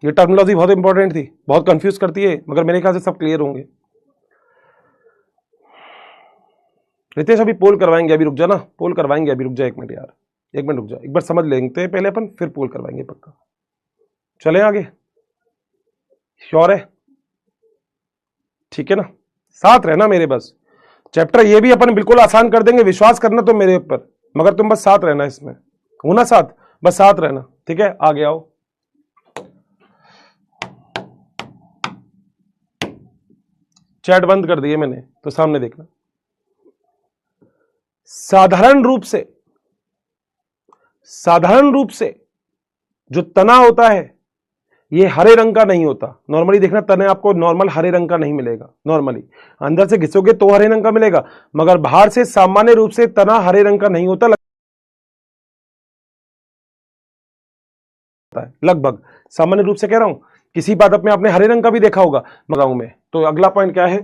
ये टर्मिनोलॉजी बहुत इंपॉर्टेंट थी, बहुत कंफ्यूज करती है, मगर मेरे ख्याल से सब क्लियर होंगे। रितेश अभी पोल करवाएंगे, अभी रुक जा ना, पोल करवाएंगे अभी, रुक जा 1 मिनट यार, 1 मिनट रुक जा, एक बार समझ लेंगे पहले अपन, फिर पोल करवाएंगे पक्का। चले आगे, श्योर है? ठीक है ना, साथ रहना मेरे बस। चैप्टर ये भी अपन बिल्कुल आसान कर देंगे, विश्वास करना तो मेरे ऊपर, मगर तुम बस साथ रहना, इसमें होना साथ, बस साथ रहना, ठीक है? आगे आओ। चैट बंद कर दिए मैंने, तो सामने देखना। साधारण रूप से जो तना होता है ये हरे रंग का नहीं होता। नॉर्मली देखना, तने आपको नॉर्मल हरे रंग का नहीं मिलेगा, नॉर्मली अंदर से घिसोगे तो हरे रंग का मिलेगा, मगर बाहर से सामान्य रूप से तना हरे रंग का नहीं होता, लगभग सामान्य रूप से कह रहा हूं। किसी बात में आपने हरे रंग का भी देखा होगा मगाऊ में। तो अगला पॉइंट क्या है?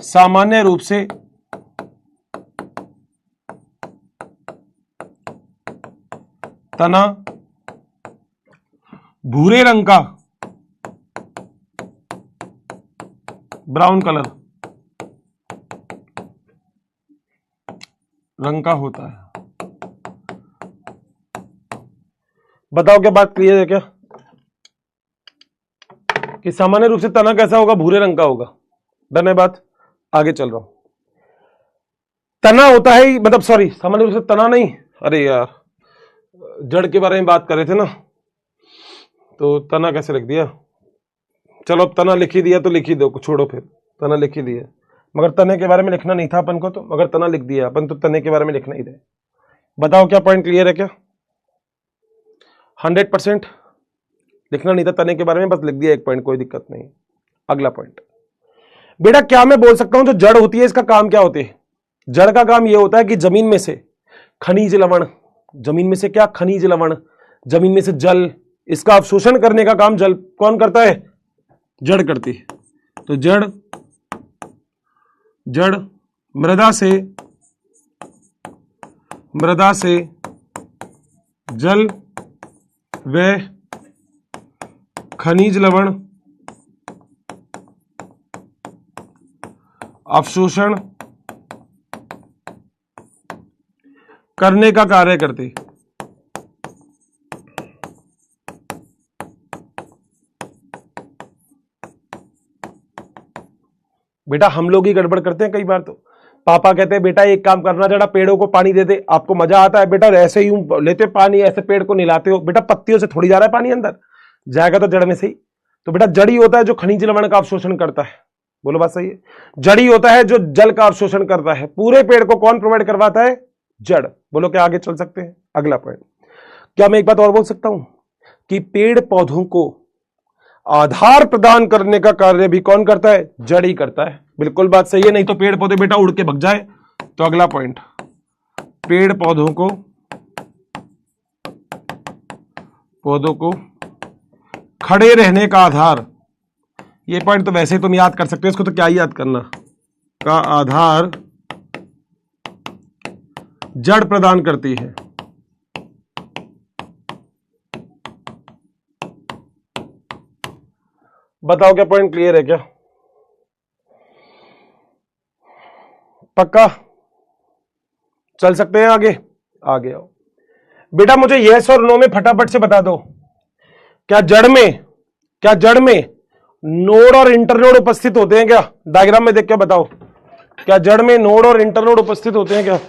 सामान्य रूप से तना भूरे रंग का, ब्राउन कलर रंग का होता है। बताओ क्या बात क्लियर है? क्या कि सामान्य रूप से तना कैसा होगा? भूरे रंग का होगा। डन है बात? आगे चल रहा हूं। तना होता है, मतलब सॉरी, सामान्य रूप से तना नहीं, अरे यार जड़ के बारे में बात कर रहे थे ना, तो तना कैसे लिख दिया? चलो अब तना लिख ही दिया तो लिख ही दो, छोड़ो, फिर तना लिख ही दिया, मगर तने के बारे में लिखना नहीं था अपन को, तो मगर तना लिख दिया अपन, तो तने के बारे में लिखना ही रहे। बताओ क्या पॉइंट क्लियर है? क्या 100% लिखना नहीं था तने के बारे में, बस लिख दिया 1 पॉइंट, कोई दिक्कत नहीं। अगला पॉइंट, बेटा क्या मैं बोल सकता हूं जो जड़ होती है इसका काम क्या होती है? जड़ का काम यह होता है कि जमीन में से खनिज लवण, जमीन में से क्या? खनिज लवण, जमीन में से जल, इसका अवशोषण करने का काम जल कौन करता है? जड़ करती है। तो जड़ जड़ मृदा से जल व खनिज लवण अवशोषण करने का कार्य करती। बेटा हम लोग ही गड़बड़ करते हैं कई बार। तो पापा कहते हैं बेटा एक काम करना, जरा पेड़ों को पानी दे दे, आपको मजा आता है बेटा, ऐसे ही लेते पानी, ऐसे पेड़ को निलाते हो। बेटा पत्तियों से थोड़ी जा रहा है पानी, अंदर जाएगा तो जड़ में से ही। तो बेटा जड़ ही होता है जो खनिज लवण का अवशोषण करता है। बोलो बात सही है। जड़ ही होता है जो जल का अवशोषण करता है। पूरे पेड़ को कौन प्रोवाइड करवाता है? जड़। बोलो क्या आगे चल सकते हैं? अगला पॉइंट। क्या मैं एक बात और बोल सकता हूं कि पेड़ पौधों को आधार प्रदान करने का कार्य भी कौन करता है? जड़ ही करता है। बिल्कुल बात सही है, नहीं तो पेड़ पौधे बेटा उड़ के भग जाए। तो अगला पॉइंट, पेड़ पौधों को खड़े रहने का आधार, ये पॉइंट तो वैसे ही तुम याद कर सकते हो, इसको तो क्या ही याद करना, का आधार जड़ प्रदान करती है। बताओ क्या पॉइंट क्लियर है क्या? पक्का चल सकते हैं आगे? आगे आओ बेटा, मुझे यस और नो में फटाफट से बता दो, क्या जड़ में नोड और इंटरनोड उपस्थित होते हैं क्या? डायग्राम में देख के बताओ, क्या जड़ में नोड और इंटरनोड उपस्थित होते हैं क्या?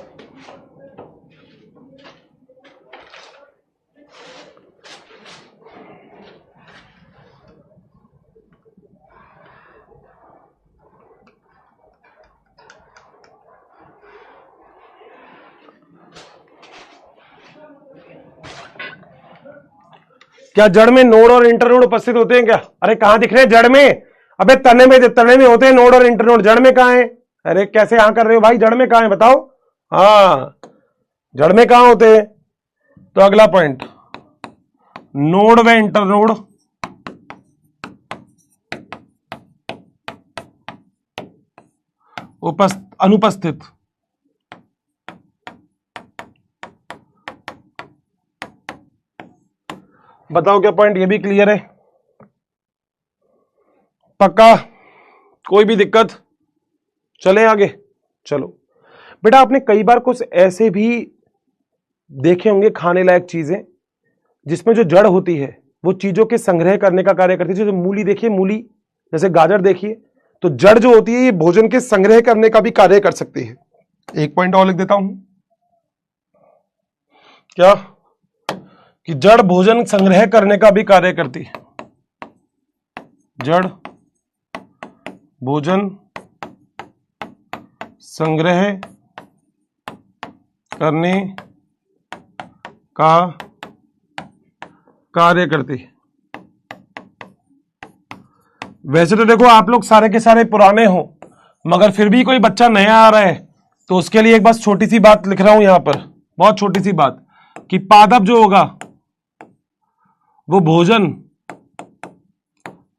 क्या जड़ में नोड और इंटरनोड उपस्थित होते हैं क्या? अरे कहां दिख रहे हैं जड़ में? अबे तने में होते हैं नोड और इंटरनोड, जड़ में कहां है? अरे कैसे यहां कर रहे हो भाई? जड़ में कहां है बताओ? हाँ जड़ में कहां होते हैं? तो अगला पॉइंट, नोड व इंटरनोड अनुपस्थित। बताओ क्या पॉइंट ये भी क्लियर है? पक्का? कोई भी दिक्कत? चले आगे? चलो बेटा, आपने कई बार कुछ ऐसे भी देखे होंगे खाने लायक चीजें जिसमें जो जड़ होती है वो चीजों के संग्रह करने का कार्य करती है। जैसे मूली देखिए, मूली जैसे गाजर देखिए, तो जड़ जो होती है ये भोजन के संग्रह करने का भी कार्य कर सकती है। एक पॉइंट और लिख देता हूं, क्या कि जड़ भोजन संग्रह करने का भी कार्य करती है। जड़ भोजन संग्रह करने का कार्य करती है। वैसे तो देखो आप लोग सारे के सारे पुराने हो, मगर फिर भी कोई बच्चा नया आ रहा है तो उसके लिए एक बस छोटी सी बात लिख रहा हूं यहां पर, बहुत छोटी सी बात, कि पादप जो होगा वो भोजन,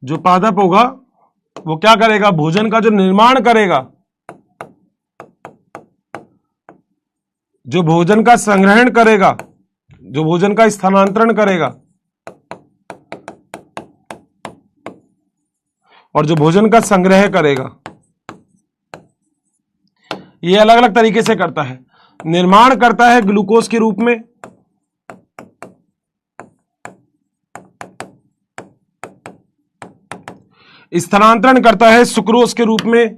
जो पादप होगा वो क्या करेगा? भोजन का जो निर्माण करेगा, जो भोजन का संग्रहण करेगा, जो भोजन का स्थानांतरण करेगा, और जो भोजन का संग्रह करेगा, ये अलग अलग तरीके से करता है। निर्माण करता है ग्लूकोज के रूप में, स्थानांतरण करता है सुक्रोज के रूप में,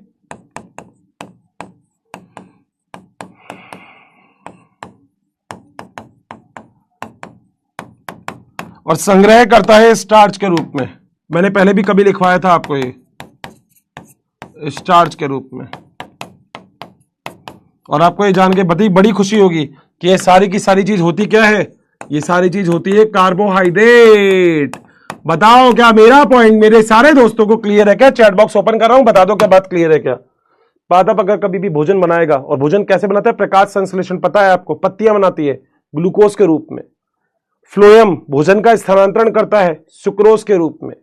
और संग्रह करता है स्टार्च के रूप में। मैंने पहले भी कभी लिखवाया था आपको ये, स्टार्च के रूप में। और आपको ये जान के बड़ी खुशी होगी कि ये सारी की सारी चीज होती क्या है? ये सारी चीज होती है कार्बोहाइड्रेट। बताओ क्या मेरा पॉइंट मेरे सारे दोस्तों को क्लियर है क्या? चैट बॉक्स ओपन कर रहा हूं, बता दो क्या बात क्लियर है क्या? पादप अगर कभी भी भोजन बनाएगा, और भोजन कैसे बनाता है? प्रकाश संश्लेषण, पता है आपको, पत्तियां बनाती है ग्लूकोज के रूप में। फ्लोएम भोजन का स्थानांतरण करता है सुक्रोज के रूप में,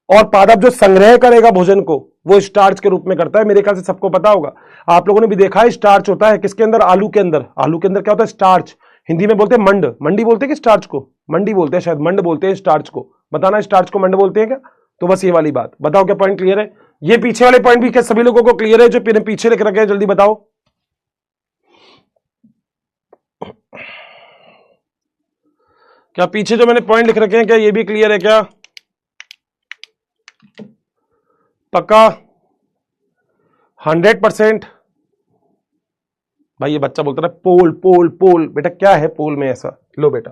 और पादप जो संग्रह करेगा भोजन को वो स्टार्च के रूप में करता है। मेरे ख्याल से सबको पता होगा, आप लोगों ने भी देखा है स्टार्च होता है किसके अंदर, आलू के अंदर। आलू के अंदर क्या होता है, स्टार्च। हिंदी में बोलते हैं मंड, मंडी बोलते हैं कि स्टार्च को, मंडी बोलते हैं शायद, मंड बोलते हैं स्टार्च को। बताना स्टार्च को मंड बोलते हैं क्या? तो बस ये वाली बात बताओ, क्या पॉइंट क्लियर है? ये पीछे वाले पॉइंट भी क्या सभी लोगों को क्लियर है जो पीछे लिख रखे हैं? जल्दी बताओ। क्या पीछे जो मैंने पॉइंट लिख रखे हैं क्या ये भी क्लियर है क्या? पक्का 100%? भाई ये बच्चा बोलता है पोल पोल पोल, बेटा क्या है पोल में ऐसा? लो बेटा,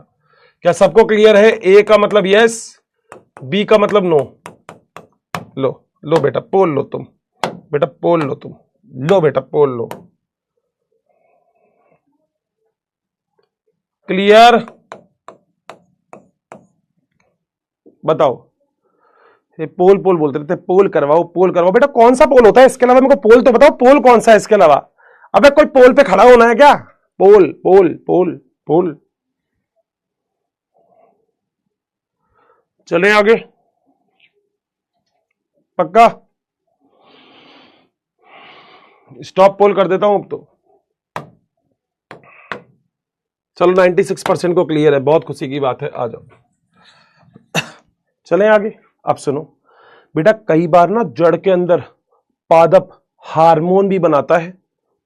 क्या सबको क्लियर है? ए का मतलब यस, बी का मतलब नो। लो लो बेटा पोल लो तुम, बेटा पोल लो तुम, लो बेटा पोल लो। क्लियर? बताओ। ये पोल पोल बोलते रहते, पोल करवाओ पोल करवाओ। बेटा कौन सा पोल होता है इसके अलावा? मेरे को पोल तो बताओ, पोल कौन सा है इसके अलावा? अबे कोई पोल पे खड़ा होना है क्या? पोल पोल पोल पोल। चलें आगे, पक्का? स्टॉप पोल कर देता हूं अब तो। चलो 96% को क्लियर है, बहुत खुशी की बात है, आ जाओ। चलें आगे। अब सुनो बेटा, कई बार ना जड़ के अंदर पादप हार्मोन भी बनाता है।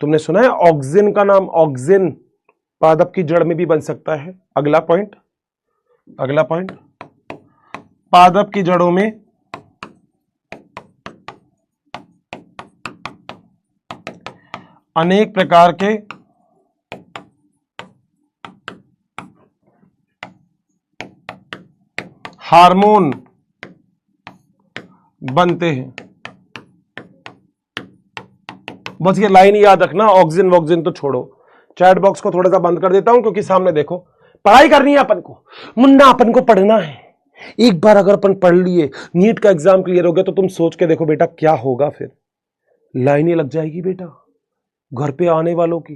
तुमने सुना है ऑक्सिन का नाम? ऑक्सिन पादप की जड़ में भी बन सकता है। अगला पॉइंट, अगला पॉइंट, पादप की जड़ों में अनेक प्रकार के हार्मोन बनते हैं। बस ये लाइन याद रखना, ऑक्सिन वॉक्सिन तो छोड़ो। चैट बॉक्स को थोड़ा सा बंद कर देता हूं क्योंकि सामने देखो, पढ़ाई करनी है अपन को मुन्ना, अपन को पढ़ना है। एक बार अगर अपन पढ़ लिए, नीट का एग्जाम क्लियर हो गया, तो तुम सोच के देखो बेटा क्या होगा फिर। लाइनें लग जाएगी बेटा घर पे आने वालों की।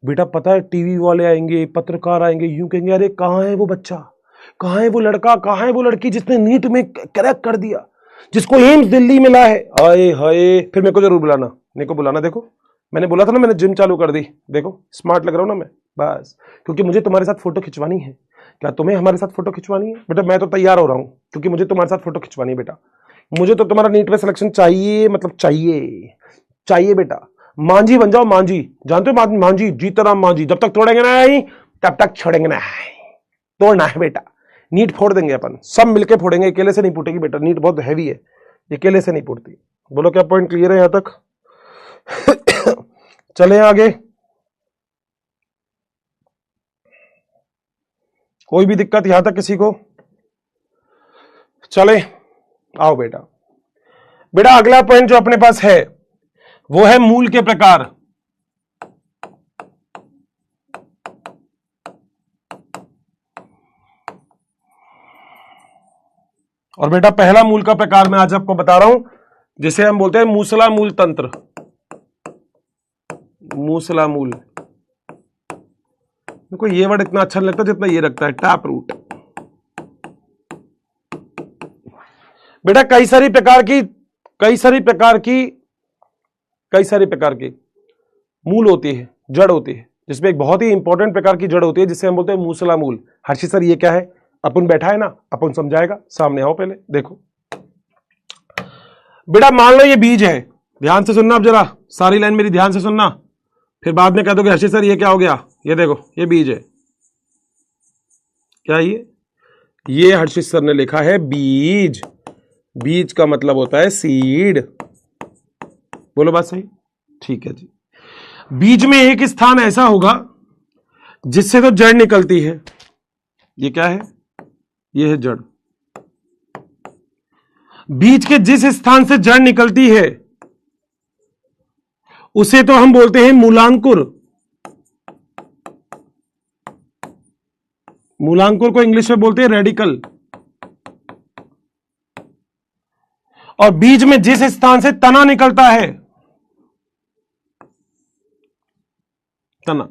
बेटा पता है टीवी वाले आएंगे, पत्रकार आएंगे, यूं कहेंगे अरे कहां है वो बच्चा, कहां है वो लड़का, कहां है वो लड़की जिसने नीट में क्रैक कर दिया, जिसको एम्स दिल्ली मिला है। आए हाय, फिर मेरे को जरूर बुलाना, मेरे को बुलाना। देखो मैंने बोला था ना, मैंने जिम चालू कर दी। देखो स्मार्ट लग रहा हूं ना मैं, बस क्योंकि मुझे तुम्हारे साथ फोटो खिंचवानी है। क्या तुम्हें हमारे साथ फोटो खिंचवानी है? बेटा मैं तो तैयार हो रहा हूं क्योंकि मुझे तुम्हारे साथ फोटो खिंचवानी है। बेटा मुझे तो तुम्हारा नीट में सिलेक्शन चाहिए, मतलब चाहिए चाहिए। बेटा मांझी बन जाओ, मांझी, जानते हो मांझी, जीतराम मांझी। जब तक तोड़ेंगे ना तब तक छोड़ेंगे ना। तोड़ना है बेटा, नीट फोड़ देंगे अपन, सब मिलके फोड़ेंगे, अकेले से नहीं फूटेगी बेटा। नीट बहुत हैवी है, अकेले से नहीं फूटती। बोलो क्या पॉइंट क्लियर है यहां तक? चलें आगे। कोई भी दिक्कत यहां तक किसी को? चले आओ बेटा। बेटा अगला पॉइंट जो अपने पास है वो है मूल के प्रकार। और बेटा पहला मूल का प्रकार मैं आज आपको बता रहा हूं, जिसे हम बोलते हैं मूसला मूल तंत्र। मूसला मूल, मेरे को ये वर्ड इतना अच्छा नहीं लगता जितना ये रखता है, टैप रूट। बेटा कई सारी प्रकार की मूल होती है, जड़ होती है, जिसमें एक बहुत ही इंपॉर्टेंट प्रकार की जड़ होती है जिसे हम बोलते हैं मूसला मूल। हर्षित सर ये क्या है? अपन बैठा है ना, अपन समझाएगा, सामने आओ पहले देखो। बेटा मान लो ये बीज है, ध्यान से सुनना, अब जरा सारी लाइन मेरी ध्यान से सुनना, फिर बाद में कह दोगे हर्षित सर ये क्या हो गया। ये देखो ये बीज है, क्या ये हर्षित सर ने लिखा है बीज। बीज का मतलब होता है सीड। बोलो बात सही? ठीक है जी। बीज में एक स्थान ऐसा होगा जिससे तो जड़ निकलती है। ये क्या है? ये है जड़। बीज के जिस स्थान से जड़ निकलती है उसे तो हम बोलते हैं मूलांकुर। मूलांकुर को इंग्लिश में बोलते हैं रेडिकल। और बीज में जिस स्थान से तना निकलता है, तना,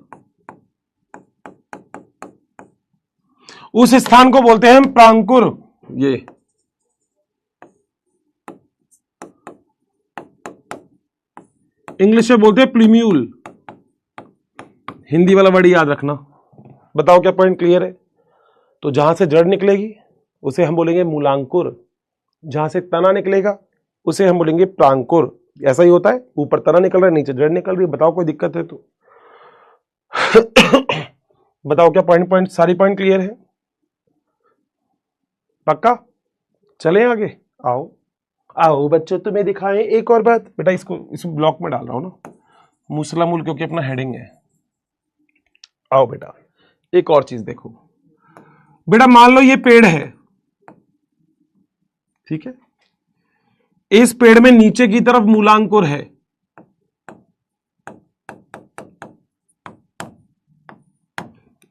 उस स्थान को बोलते हैं प्रांकुर। ये इंग्लिश में बोलते हैं प्लीम्यूल, हिंदी वाला वर्ड याद रखना। बताओ क्या पॉइंट क्लियर है? तो जहां से जड़ निकलेगी उसे हम बोलेंगे मूलांकुर, जहां से तना निकलेगा उसे हम बोलेंगे प्रांकुर। ऐसा ही होता है, ऊपर तना निकल रहा है, नीचे जड़ निकल रही है। बताओ कोई दिक्कत है तो बताओ क्या पॉइंट पॉइंट सारी पॉइंट क्लियर है? पक्का? चले आगे, आओ आओ बच्चों, तुम्हें दिखाएं एक और बात। बेटा इसको इस ब्लॉक में डाल रहा हूं ना, मूसला मूल, क्योंकि अपना हेडिंग है। आओ बेटा एक और चीज देखो। बेटा मान लो ये पेड़ है, ठीक है, इस पेड़ में नीचे की तरफ मूलांकुर है,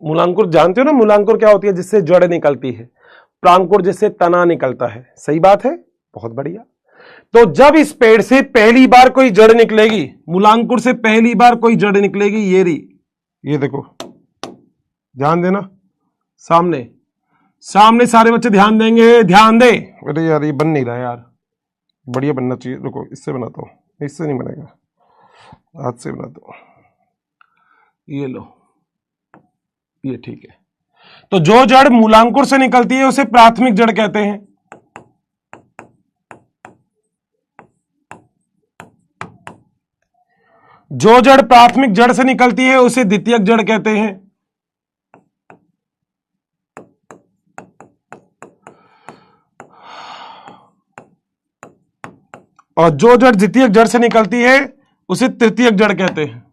मूलांकुर जानते हो ना, मूलांकुर क्या होती है? जिससे जड़ निकलती है। प्रांकुर जिससे तना निकलता है। सही बात है, बहुत बढ़िया। तो जब इस पेड़ से पहली बार कोई जड़ निकलेगी, मूलांकुर से पहली बार कोई जड़ निकलेगी, ये रही, ये देखो, ध्यान देना, सामने सामने सारे बच्चे ध्यान देंगे, ध्यान दे। अरे यार ये बन नहीं रहा यार, बढ़िया बनना चाहिए। रुको इससे बनाता हूं, इससे नहीं बनेगा, हाथ से बनाता हूं। ये लो, ये ठीक है। तो जो जड़ मूलांकुर से निकलती है उसे प्राथमिक जड़ कहते हैं। जो जड़ प्राथमिक जड़ से निकलती है उसे द्वितीयक जड़ कहते हैं। और जो जड़ द्वितीयक जड़ से निकलती है उसे तृतीयक जड़ कहते हैं।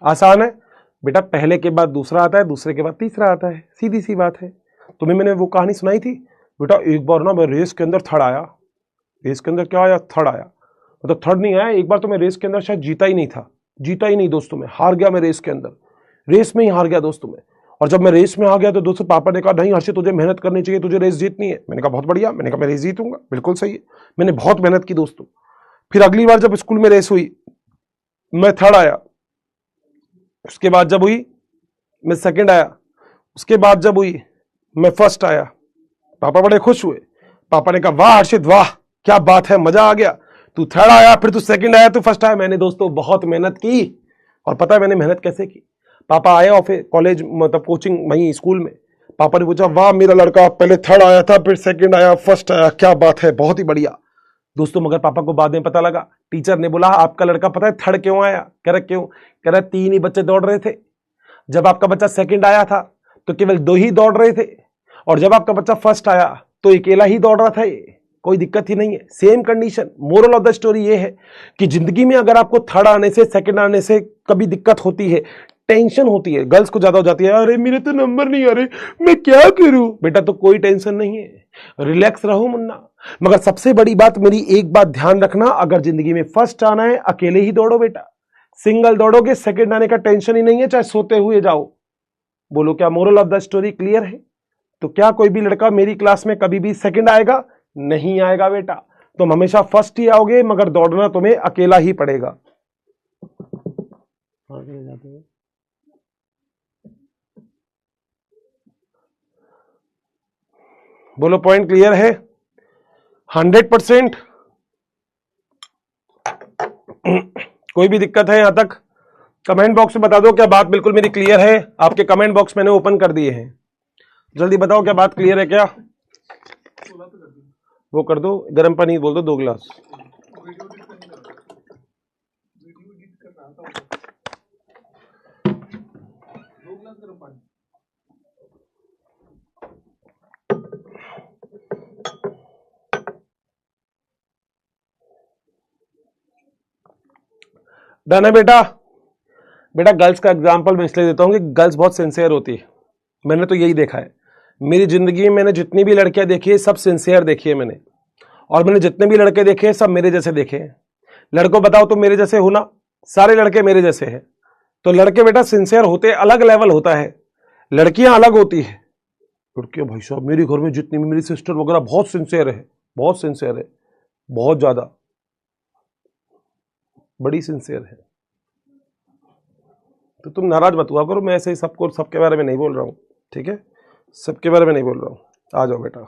आसान है बेटा, पहले के बाद दूसरा आता है, दूसरे के बाद तीसरा आता है, सीधी सी बात है। तुम्हें मैंने वो कहानी सुनाई थी बेटा, एक बार ना मैं रेस के अंदर थर्ड आया। रेस के अंदर क्या आया? थर्ड आया। मतलब थर्ड नहीं आया, एक बार तो मैं रेस के अंदर शायद जीता ही नहीं था, जीता ही नहीं दोस्तों, में हार गया मैं रेस के अंदर, रेस में ही हार गया दोस्तों में। और जब मैं रेस में आ गया तो दोस्तों पापा ने कहा नहीं हर्षित तुझे मेहनत करनी चाहिए, तुझे रेस जीतनी है। मैंने कहा बहुत बढ़िया, मैंने कहा मैं रेस जीतूंगा, बिल्कुल सही है। मैंने बहुत मेहनत की दोस्तों। फिर अगली बार जब स्कूल में रेस हुई मैं थर्ड आया, उसके बाद जब हुई मैं सेकंड आया, उसके बाद जब हुई मैं फर्स्ट आया। पापा बड़े खुश हुए, पापा ने कहा वाह हर्षित वाह क्या बात है, मजा आ गया, तू थर्ड आया, फिर तू सेकंड आया, तू फर्स्ट आया। मैंने दोस्तों बहुत मेहनत की, और पता है मैंने मेहनत कैसे की? पापा आए ऑफिस कॉलेज मतलब कोचिंग वहीं स्कूल में, पापा ने पूछा वाह मेरा लड़का पहले थर्ड आया था, फिर सेकंड आया, फर्स्ट आया, क्या बात है, बहुत ही बढ़िया दोस्तों। मगर पापा को बाद में पता लगा, टीचर ने बोला आपका लड़का पता है थर्ड क्यों आया? कह रहा क्यों? कह रहा 3 ही बच्चे दौड़ रहे थे, जब आपका बच्चा सेकंड आया था तो केवल 2 ही दौड़ रहे थे, और जब आपका बच्चा फर्स्ट आया तो अकेला ही दौड़ रहा था। ये कोई दिक्कत ही नहीं है। Same condition. Moral of the story ये है कि जिंदगी में अगर आपको थर्ड आने से सेकंड आने से कभी दिक्कत होती है, टेंशन होती है, गर्ल्स को ज्यादा हो जाती है, अरे मेरे तो नंबर नहीं आ रहे, मैं क्या करूं? बेटा तो कोई टेंशन नहीं है, रिलैक्स रहो मुन्ना। मगर सबसे बड़ी बात, मेरी एक बात ध्यान रखना, अगर जिंदगी में फर्स्ट आना है अकेले ही दौड़ो बेटा, सिंगल दौड़ोगे सेकंड आने का टेंशन ही नहीं है, चाहे सोते हुए जाओ। बोलो क्या moral of the story clear है? तो क्या कोई भी लड़का मेरी क्लास में कभी भी सेकंड आएगा? नहीं आएगा बेटा, तुम हमेशा फर्स्ट ही आओगे, मगर दौड़ना तुम्हें अकेला ही पड़ेगा। बोलो पॉइंट क्लियर है? 100%? कोई भी दिक्कत है यहां तक? कमेंट बॉक्स में बता दो क्या बात बिल्कुल मेरी क्लियर है। आपके कमेंट बॉक्स मैंने ओपन कर दिए हैं, जल्दी बताओ क्या बात क्लियर है क्या? वो कर दो, गर्म पानी बोल दो 2 गिलास। डन है बेटा? बेटा गर्ल्स का एग्जांपल मैं इसलिए देता हूं कि गर्ल्स बहुत सिंसियर होती है, मैंने तो यही देखा है मेरी जिंदगी में। मैंने जितनी भी लड़कियां देखी है सब सिंसियर देखी है मैंने, और मैंने जितने भी लड़के देखे हैं सब मेरे जैसे देखे हैं। लड़कों बताओ तो मेरे जैसे हो ना? सारे लड़के मेरे जैसे हैं। तो लड़के बेटा सिंसियर होते, अलग लेवल होता है, लड़कियां अलग होती है। लड़कियां भाई साहब मेरे घर में जितनी भी मेरी सिस्टर वगैरह बहुत सिंसियर है, बहुत सिंसियर है, बहुत ज्यादा, बड़ी सिंसियर है। तो तुम नाराज मत हुआ करो, मैं ऐसे ही सबको सबके बारे में नहीं बोल रहा हूँ, ठीक है, सबके बारे में नहीं बोल रहा हूँ। आ जाओ बेटा,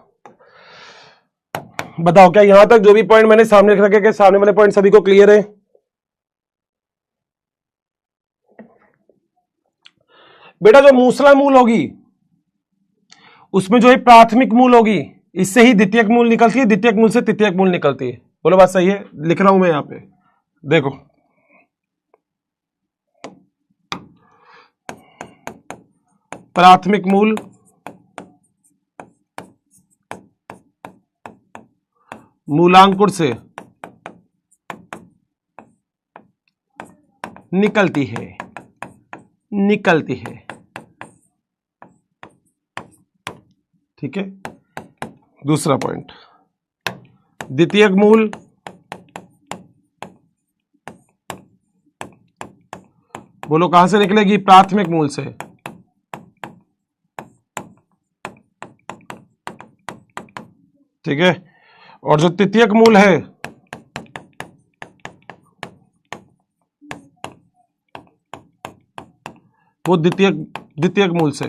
बताओ क्या यहां तक जो भी पॉइंट मैंने सामने रखे के सामने वाले पॉइंट सभी को क्लियर है? बेटा जो मूसला मूल होगी उसमें जो है प्राथमिक मूल होगी, इससे ही द्वितीयक मूल निकलती है, द्वितीयक मूल से तृतीयक मूल निकलती है। बोलो बात सही है? लिख रहा हूं मैं यहां पे, देखो प्राथमिक मूल मूलांकुर से निकलती है, निकलती है, ठीक है। दूसरा पॉइंट, द्वितीयक मूल बोलो कहां से निकलेगी? प्राथमिक मूल से। ठीक है, और जो तृतीयक मूल है वो द्वितीयक मूल से।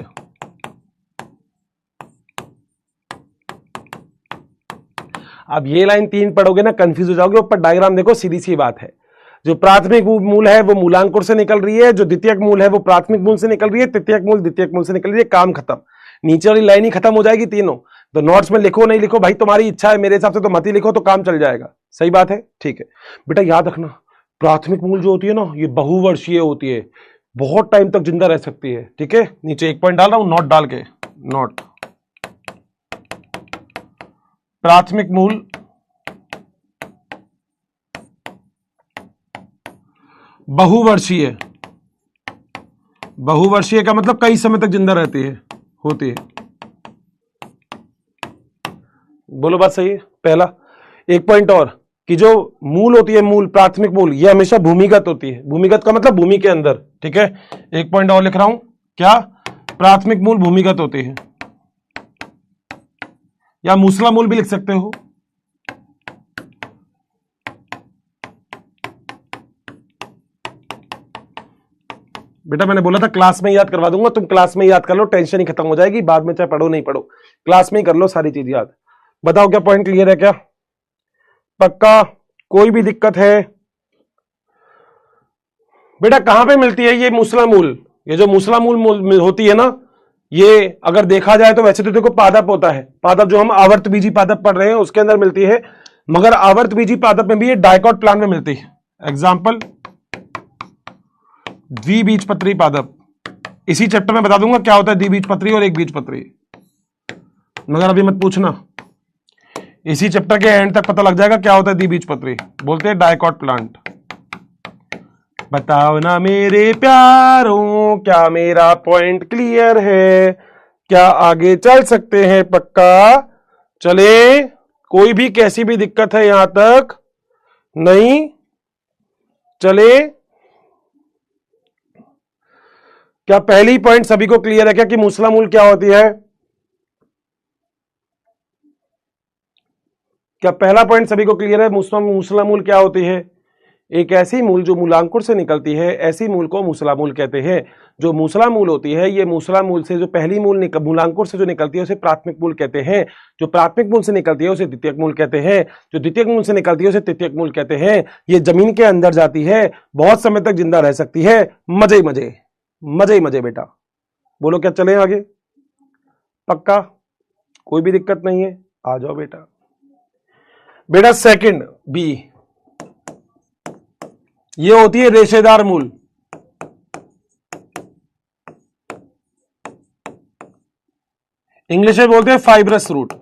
अब ये लाइन 3 पढ़ोगे ना कंफ्यूज हो जाओगे, ऊपर डायग्राम देखो, सीधी सी बात है। जो प्राथमिक मूल है वो मूलांकुर से निकल रही है, जो द्वितीयक मूल है वो प्राथमिक मूल से निकल रही है, तृतीयक मूल द्वितीयक मूल से निकल रही है, काम खत्म। नीचे वाली लाइन ही खत्म हो जाएगी तीनों। तो नोट्स में लिखो नहीं लिखो भाई तुम्हारी इच्छा है, मेरे हिसाब से तो मत ही लिखो तो काम चल जाएगा। सही बात है, ठीक है बेटा। याद रखना प्राथमिक मूल जो होती है ना ये बहुवर्षीय होती है, बहुत टाइम तक जिंदा रह सकती है, ठीक है। नीचे एक पॉइंट डाल रहा हूं, नोट डाल के, नोट प्राथमिक मूल बहुवर्षीय, बहुवर्षीय का मतलब कई समय तक जिंदा रहती है, होती है। बोलो बात सही है? पहला एक पॉइंट और कि जो मूल होती है, मूल प्राथमिक मूल, ये हमेशा भूमिगत होती है। भूमिगत का मतलब भूमि के अंदर, ठीक है। एक पॉइंट और लिख रहा हूं, क्या? प्राथमिक मूल भूमिगत होती है, या मूसला मूल भी लिख सकते हो। बेटा मैंने बोला था क्लास में याद करवा दूंगा, तुम क्लास में याद कर लो, टेंशन ही खत्म हो जाएगी, बाद में चाहे पढ़ो नहीं पढ़ो, क्लास में ही कर लो सारी चीज याद। बताओ क्या पॉइंट क्लियर है? क्या पक्का? कोई भी दिक्कत है? बेटा कहां पे मिलती है ये मूसला मूल? ये जो मूसला मूल होती है ना, ये अगर देखा जाए तो वैसे तो देखो पादप होता है, पादप जो हम आवर्त बीजी पादप पढ़ रहे हैं उसके अंदर मिलती है, मगर आवर्त बीजी पादप में भी ये डाइकॉट प्लांट में मिलती है। एग्जाम्पल द्विबीजपत्री पादप। इसी चैप्टर में बता दूंगा क्या होता है द्विबीजपत्री और एक बीजपत्री, मगर अभी मत पूछना, इसी चैप्टर के एंड तक पता लग जाएगा क्या होता है द्विबीजपत्री। बोलते हैं डाइकॉट प्लांट। बताओ ना मेरे प्यारों, क्या मेरा पॉइंट क्लियर है? क्या आगे चल सकते हैं? पक्का चले? कोई भी कैसी भी दिक्कत है यहां तक? नहीं चले? क्या पहली पॉइंट सभी को क्लियर है क्या कि मूसला मूल क्या होती है? क्या पहला पॉइंट सभी को क्लियर है? मूसला मूल क्या होती है? एक ऐसी मूल जो मूलांकुर से निकलती है, ऐसी मूल को मूसला मूल कहते हैं। जो मूसला मूल होती है, ये मूसला मूल से जो पहली मूल मूलांकुर से जो निकलती है उसे प्राथमिक मूल कहते हैं। जो प्राथमिक मूल से निकलती है उसे द्वितीयक मूल कहते हैं। जो द्वितीयक मूल से निकलती है उसे तृतीयक मूल कहते हैं। ये जमीन के अंदर जाती है, बहुत समय तक जिंदा रह सकती है। मजे ही मजे, मजे ही मजे बेटा। बोलो क्या चले आगे? पक्का? कोई भी दिक्कत नहीं है? आ जाओ बेटा। बेटा सेकंड बी, ये होती है रेशेदार मूल। इंग्लिश में बोलते हैं फाइब्रस रूट।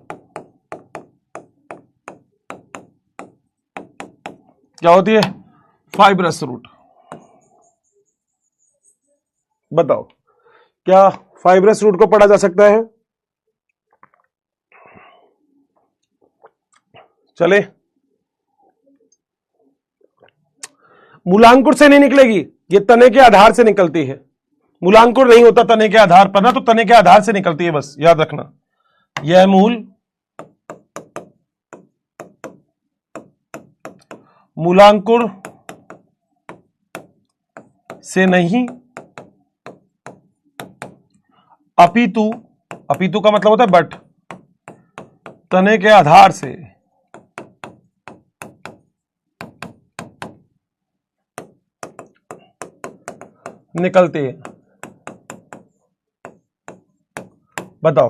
क्या होती है? Fibrous root. बताओ क्या फाइब्रस रूट को पढ़ा जा सकता है? चले? मूलांकुर से नहीं निकलेगी, ये तने के आधार से निकलती है। मूलांकुर नहीं होता तने के आधार पर ना, तो तने के आधार से निकलती है, बस याद रखना। यह मूल मूलांकुर से नहीं अपितु, अपितु का मतलब होता है बट, तने के आधार से निकलती है। बताओ,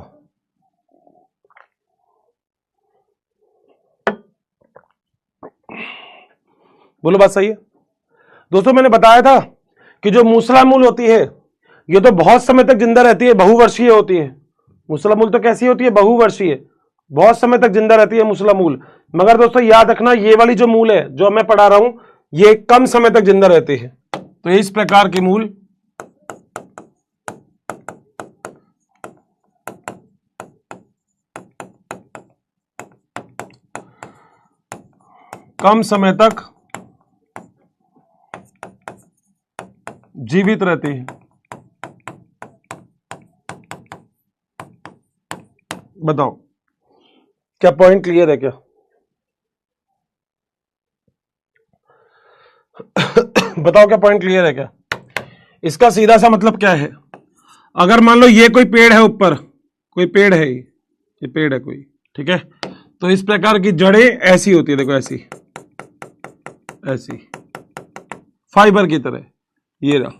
बोलो बात सही है दोस्तों। मैंने बताया था कि जो मूसलामूल होती है ये तो बहुत समय तक जिंदा रहती है, बहुवर्षीय होती है। मूसलामूल तो कैसी होती है, बहुवर्षीय, बहुत समय तक जिंदा रहती है मूसलामूल। मगर दोस्तों याद रखना, ये वाली जो मूल है जो मैं पढ़ा रहा हूं ये कम समय तक जिंदा रहती है। तो इस प्रकार की मूल कम समय तक जीवित रहती है। बताओ क्या पॉइंट क्लियर है क्या? बताओ क्या पॉइंट क्लियर है क्या? इसका सीधा सा मतलब क्या है, अगर मान लो ये कोई पेड़ है, ऊपर कोई पेड़ है, ये पेड़ है कोई, ठीक है, तो इस प्रकार की जड़ें ऐसी होती है, देखो ऐसी ऐसी फाइबर की तरह, ये रहा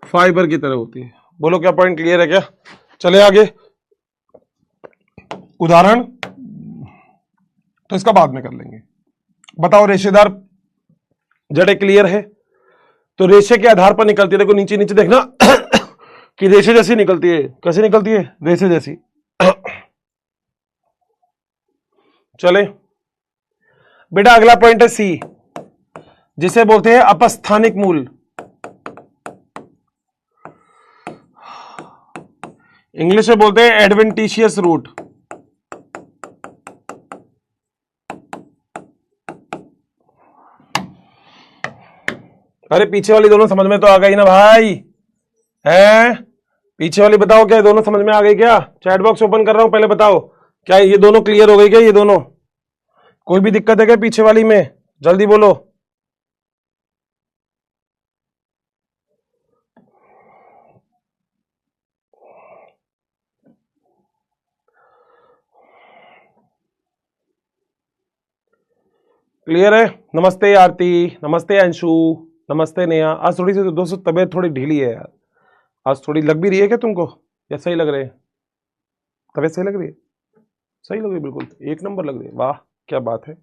फाइबर की तरह होती है। बोलो क्या पॉइंट क्लियर है क्या? चले आगे, उदाहरण तो इसका बाद में कर लेंगे। बताओ रेशेदार जड़ें क्लियर है? तो रेशे के आधार पर निकलती है, देखो नीचे नीचे देखना कि रेशे जैसी निकलती है। कैसे निकलती है? रेशे जैसी। चले बेटा, अगला पॉइंट है सी, जिसे बोलते हैं अपस्थानिक मूल। इंग्लिश में बोलते हैं एडवेंटिशियस रूट। अरे पीछे वाली दोनों समझ में तो आ गई ना भाई, है? पीछे वाली बताओ, क्या दोनों समझ में आ गई क्या? चैट बॉक्स ओपन कर रहा हूं, पहले बताओ क्या ये दोनों क्लियर हो गई क्या? ये दोनों, कोई भी दिक्कत है क्या पीछे वाली में? जल्दी बोलो। क्लियर है? नमस्ते आरती, नमस्ते अंशु, नमस्ते नेहा। आज थोड़ी सी दोस्तों तबीयत थोड़ी ढीली है यार, आज थोड़ी लग भी रही है क्या तुमको, या सही लग रहे हैं? तबीयत सही लग रही है? सही लग रही है, बिल्कुल एक नंबर लग रही है, वाह क्या बात है।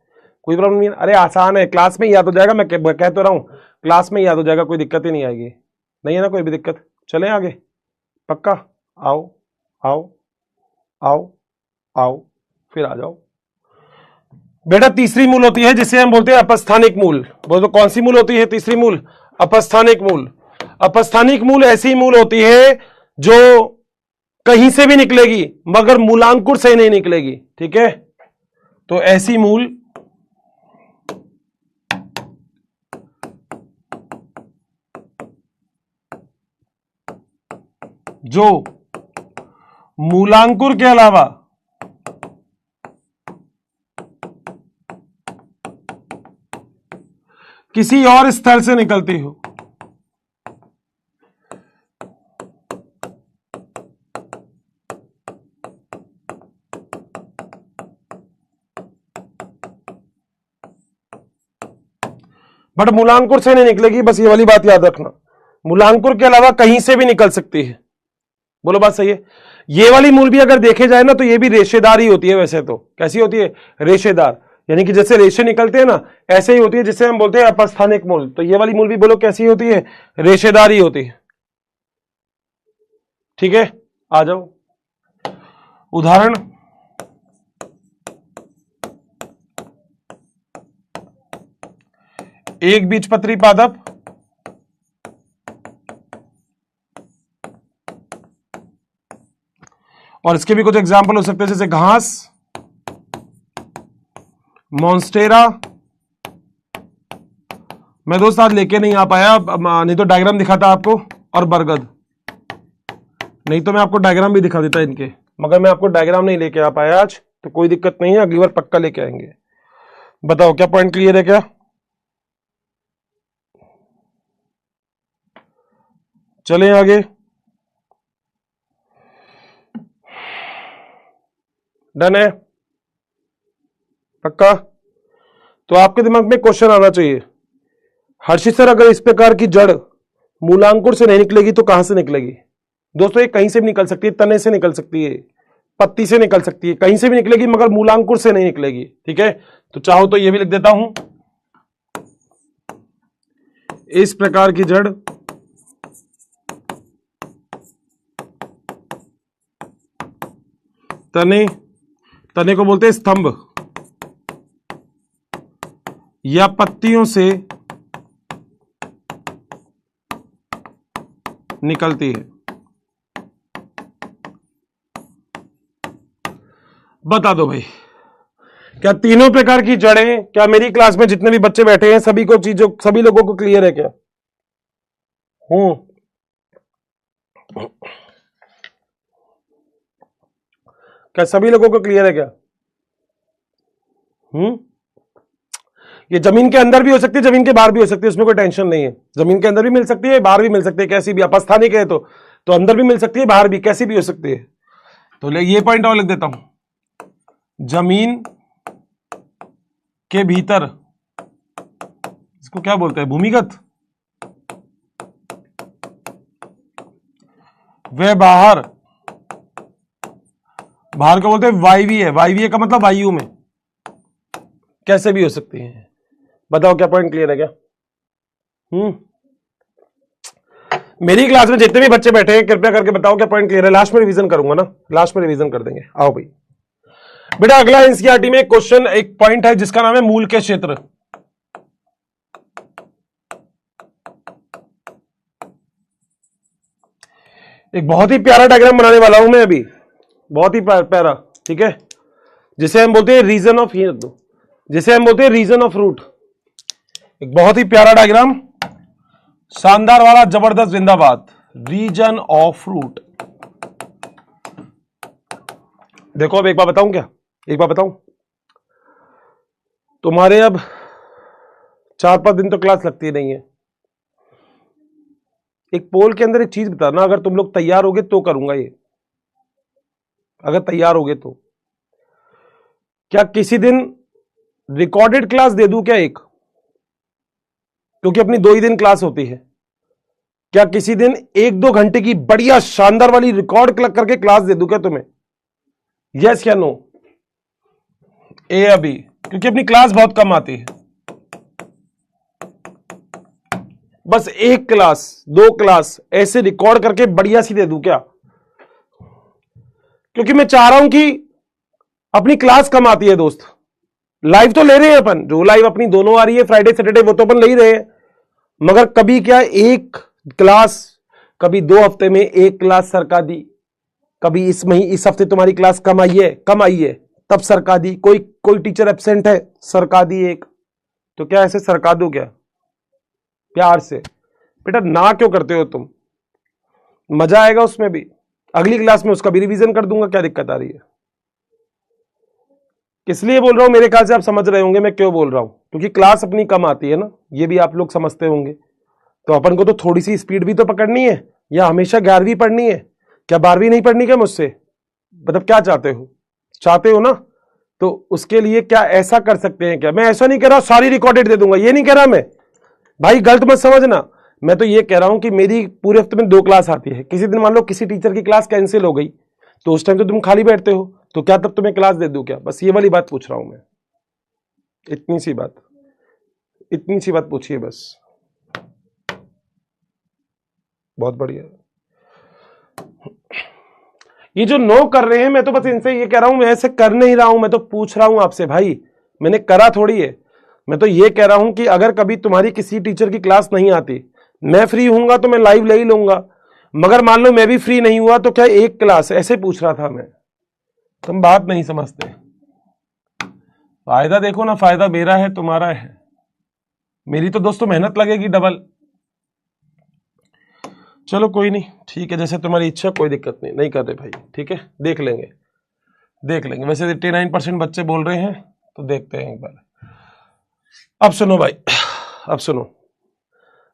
कोई प्रॉब्लम नहीं है, अरे आसान है, क्लास में ही याद हो जाएगा। मैं कह तो रहा हूँ क्लास में ही याद हो जाएगा, कोई दिक्कत ही नहीं आएगी। नहीं है ना कोई भी दिक्कत? चलें आगे, पक्का? आओ आओ आओ आओ, फिर आ जाओ बेटा। तीसरी मूल होती है जिसे हम बोलते हैं अपस्थानिक मूल। बोलो कौन सी मूल होती है तीसरी मूल? अपस्थानिक मूल। अपस्थानिक मूल ऐसी मूल होती है जो कहीं से भी निकलेगी मगर मूलांकुर से नहीं निकलेगी, ठीक है? तो ऐसी मूल जो मूलांकुर के अलावा किसी और स्थल से निकलती हो। बट मूलांकुर से नहीं निकलेगी, बस ये वाली बात याद रखना, मूलांकुर के अलावा कहीं से भी निकल सकती है। बोलो बात सही है? ये वाली मूल भी अगर देखे जाए ना तो ये भी रेशेदार ही होती है। वैसे तो कैसी होती है? रेशेदार, यानी कि जैसे रेशे निकलते हैं ना ऐसे ही होती है, जिसे हम बोलते हैं अपस्थानिक मूल। तो ये वाली मूल भी बोलो कैसी होती है? रेशेदार ही होती है, ठीक है? आ जाओ उदाहरण, एक बीजपत्री पादप, और इसके भी कुछ एग्जाम्पल हो सकते हैं जैसे घास, मॉन्स्टेरा। मैं दोस्त आज लेके नहीं आ पाया, नहीं तो डायग्राम दिखाता आपको, और बरगद, नहीं तो मैं आपको डायग्राम भी दिखा देता इनके, मगर मैं आपको डायग्राम नहीं लेके आ पाया आज, तो कोई दिक्कत नहीं है, अगली बार पक्का लेके आएंगे। बताओ क्या पॉइंट क्लियर है क्या? चलें आगे। डन है? पक्का? तो आपके दिमाग में क्वेश्चन आना चाहिए, हर्षित सर अगर इस प्रकार की जड़ मूलांकुर से नहीं निकलेगी तो कहां से निकलेगी? दोस्तों ये कहीं से भी निकल सकती है, तने से निकल सकती है, पत्ती से निकल सकती है, कहीं से भी निकलेगी, मगर मूलांकुर से नहीं निकलेगी। ठीक है, तो चाहो तो ये भी लिख देता हूं, इस प्रकार की जड़ तने, तने को बोलते हैं स्तंभ या पत्तियों से निकलती है। बता दो भाई, क्या तीनों प्रकार की जड़ें, क्या मेरी क्लास में जितने भी बच्चे बैठे हैं सभी को चीजों, सभी लोगों को क्लियर है क्या? क्या सभी लोगों को क्लियर है क्या? ये जमीन के अंदर भी हो सकती है, जमीन के बाहर भी हो सकती है, उसमें कोई टेंशन नहीं है। जमीन के अंदर भी मिल सकती है, बाहर भी मिल सकती है, कैसी भी, अपस्थानिक है तो अंदर भी मिल सकती है, बाहर भी, कैसी भी हो सकती है। तो ये पॉइंट और लिख देता हूं, जमीन के भीतर, इसको क्या बोलते हैं, भूमिगत, वे बाहर, बाहर को बोलते हैं वायवीय, वायवीय का मतलब वायु में, कैसे भी हो सकती है। बताओ क्या पॉइंट क्लियर है क्या? मेरी क्लास में जितने भी बच्चे बैठे हैं कृपया करके बताओ क्या पॉइंट क्लियर है। लास्ट में रिवीजन करूंगा ना, लास्ट में रिवीजन कर देंगे। आओ भाई बेटा, अगला एनसीईआरटी में क्वेश्चन, एक पॉइंट है जिसका नाम है मूल के क्षेत्र। एक बहुत ही प्यारा डायग्राम बनाने वाला हूं मैं अभी, बहुत ही प्यारा, ठीक है, जिसे हम बोलते हैं रीजन ऑफ, जिसे हम बोलते हैं रीजन ऑफ रूट। एक बहुत ही प्यारा डायग्राम, शानदार वाला, जबरदस्त, जिंदाबाद, रीजन ऑफ रूट। देखो अब एक बार बताऊं क्या, एक बार बताऊं, तुम्हारे अब 4-5 दिन तो क्लास लगती नहीं है। एक पोल के अंदर एक चीज बताना, अगर तुम लोग तैयार होगे तो करूंगा ये, अगर तैयार होगे तो। क्या किसी दिन रिकॉर्डेड क्लास दे दूं क्या एक, क्योंकि अपनी 2 ही दिन क्लास होती है। क्या किसी दिन 1-2 घंटे की बढ़िया शानदार वाली रिकॉर्ड करके क्लास दे दूं क्या तुम्हें? यस या नो? ए या बी? क्योंकि अपनी क्लास बहुत कम आती है, बस 1 क्लास 2 क्लास ऐसे रिकॉर्ड करके बढ़िया सी दे दूं क्या? क्योंकि मैं चाह रहा हूं कि अपनी क्लास कम आती है दोस्त। लाइव तो ले रहे हैं अपन, जो लाइव अपनी दोनों आ रही है फ्राइडे सैटरडे, वो तो अपन ले ही रहे हैं, मगर कभी क्या 1 क्लास, कभी 2 हफ्ते में 1 क्लास सरका दी, कभी इस हफ्ते तुम्हारी क्लास कम आई है तब सरका दी, कोई टीचर एब्सेंट है सरका दी एक, तो क्या ऐसे सरका दो क्या प्यार से? बेटा ना क्यों करते हो तुम, मजा आएगा उसमें भी, अगली क्लास में उसका भी रिवीजन कर दूंगा, क्या दिक्कत आ रही है? इसलिए बोल रहा हूं, मेरे ख्याल से आप समझ रहे होंगे मैं क्यों बोल रहा हूं, क्योंकि क्लास अपनी कम आती है ना, ये भी आप लोग समझते होंगे। तो अपन को तो थोड़ी सी स्पीड भी तो पकड़नी है, या हमेशा 11वीं पढ़नी है? क्या 12वीं नहीं पढ़नी क्या मुझसे? मतलब क्या चाहते हो ना? तो उसके लिए क्या ऐसा कर सकते हैं क्या, मैं ऐसा नहीं कह रहा सारी रिकॉर्डेड दे दूंगा, ये नहीं कह रहा मैं भाई, गलत मत समझना। मैं तो ये कह रहा हूं कि मेरी पूरे हफ्ते में 2 क्लास आती है, किसी दिन मान लो किसी टीचर की क्लास कैंसिल हो गई तो उस टाइम तो तुम खाली बैठते हो, तो क्या तब तुम्हें क्लास दे दूं क्या? बस ये वाली बात पूछ रहा हूं मैं, इतनी सी बात पूछिए बस। बहुत बढ़िया। ये जो नो कर रहे हैं, मैं तो बस इनसे ये कह रहा हूं, मैं ऐसे कर नहीं रहा हूं, मैं तो पूछ रहा हूं आपसे भाई, मैंने करा थोड़ी है। मैं तो ये कह रहा हूं कि अगर कभी तुम्हारी किसी टीचर की क्लास नहीं आती, मैं फ्री हूंगा तो मैं लाइव ले ही लूंगा, मगर मान लो मैं भी फ्री नहीं हुआ तो क्या 1 क्लास, ऐसे पूछ रहा था मैं। तुम बात नहीं समझते, फायदा देखो ना, फायदा मेरा है तुम्हारा है, मेरी तो दोस्तों मेहनत लगेगी डबल। चलो कोई नहीं, ठीक है, जैसे तुम्हारी इच्छा, कोई दिक्कत नहीं, नहीं कर रहे भाई, ठीक है, देख लेंगे। वैसे 89% बच्चे बोल रहे हैं, तो देखते हैं एक बार। अब सुनो भाई, अब सुनो,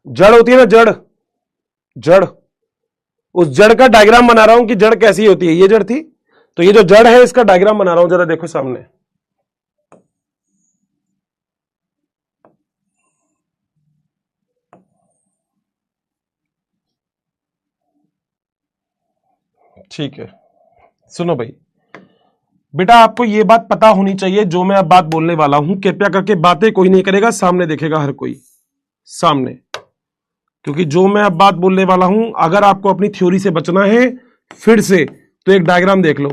जड़ होती है ना, जड़, उस जड़ का डायग्राम बना रहा हूं कि जड़ कैसी होती है। ये जड़ थी, तो ये जो जड़ है इसका डायग्राम बना रहा हूं, जरा देखो सामने। ठीक है, सुनो भाई बेटा, आपको ये बात पता होनी चाहिए जो मैं अब बात बोलने वाला हूं, कृपया करके बातें कोई नहीं करेगा, सामने देखेगा हर कोई सामने, क्योंकि जो मैं अब बात बोलने वाला हूं, अगर आपको अपनी थ्योरी से बचना है फिर से, तो एक डायग्राम देख लो।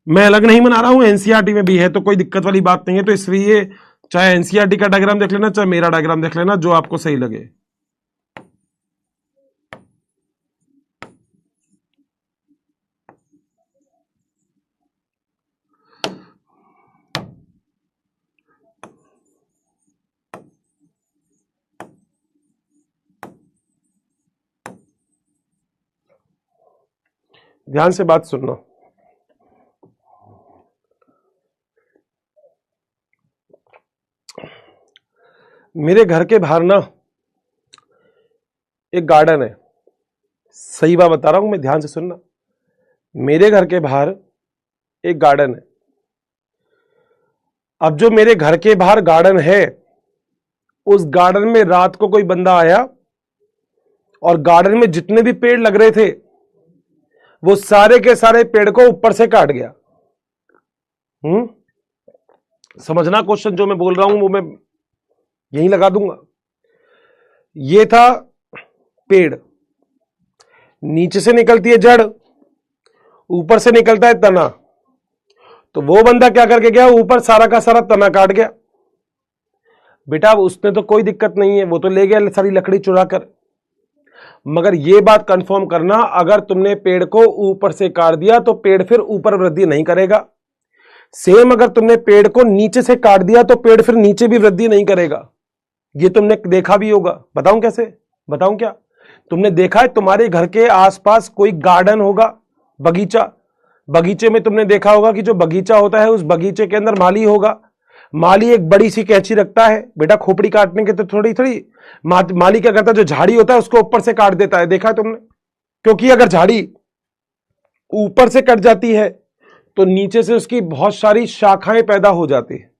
मैं अलग नहीं बना रहा हूं, एनसीईआरटी में भी है, तो कोई दिक्कत वाली बात नहीं है। तो इसलिए चाहे एनसीईआरटी का डायग्राम देख लेना, चाहे मेरा डायग्राम देख लेना, जो आपको सही लगे। ध्यान से बात सुनना। मेरे घर के बाहर ना एक गार्डन है, सही बात बता रहा हूं मैं, ध्यान से सुनना। मेरे घर के बाहर एक गार्डन है। अब जो मेरे घर के बाहर गार्डन है, उस गार्डन में रात को कोई बंदा आया और गार्डन में जितने भी पेड़ लग रहे थे वो सारे के सारे पेड़ को ऊपर से काट गया। समझना क्वेश्चन जो मैं बोल रहा हूं वो मैं यहीं लगा दूंगा। ये था पेड़, नीचे से निकलती है जड़, ऊपर से निकलता है तना। तो वो बंदा क्या करके गया, ऊपर सारा का सारा तना काट गया। बेटा उसने तो कोई दिक्कत नहीं है, वो तो ले गया सारी लकड़ी चुरा कर, मगर ये बात कंफर्म करना, अगर तुमने पेड़ को ऊपर से काट दिया तो पेड़ फिर ऊपर वृद्धि नहीं करेगा। सेम अगर तुमने पेड़ को नीचे से काट दिया तो पेड़ फिर नीचे भी वृद्धि नहीं करेगा। ये तुमने देखा भी होगा। बताऊं कैसे? बताऊं क्या? तुमने देखा है तुम्हारे घर के आसपास कोई गार्डन होगा, बगीचा, बगीचे में तुमने देखा होगा कि जो बगीचा होता है उस बगीचे के अंदर माली होगा। माली एक बड़ी सी कैंची रखता है बेटा, खोपड़ी काटने के तो थोड़ी थोड़ी माली क्या करता है, जो झाड़ी होता है उसको ऊपर से काट देता है। देखा है तुमने? क्योंकि अगर झाड़ी ऊपर से कट जाती है तो नीचे से उसकी बहुत सारी शाखाएं पैदा हो जाती है।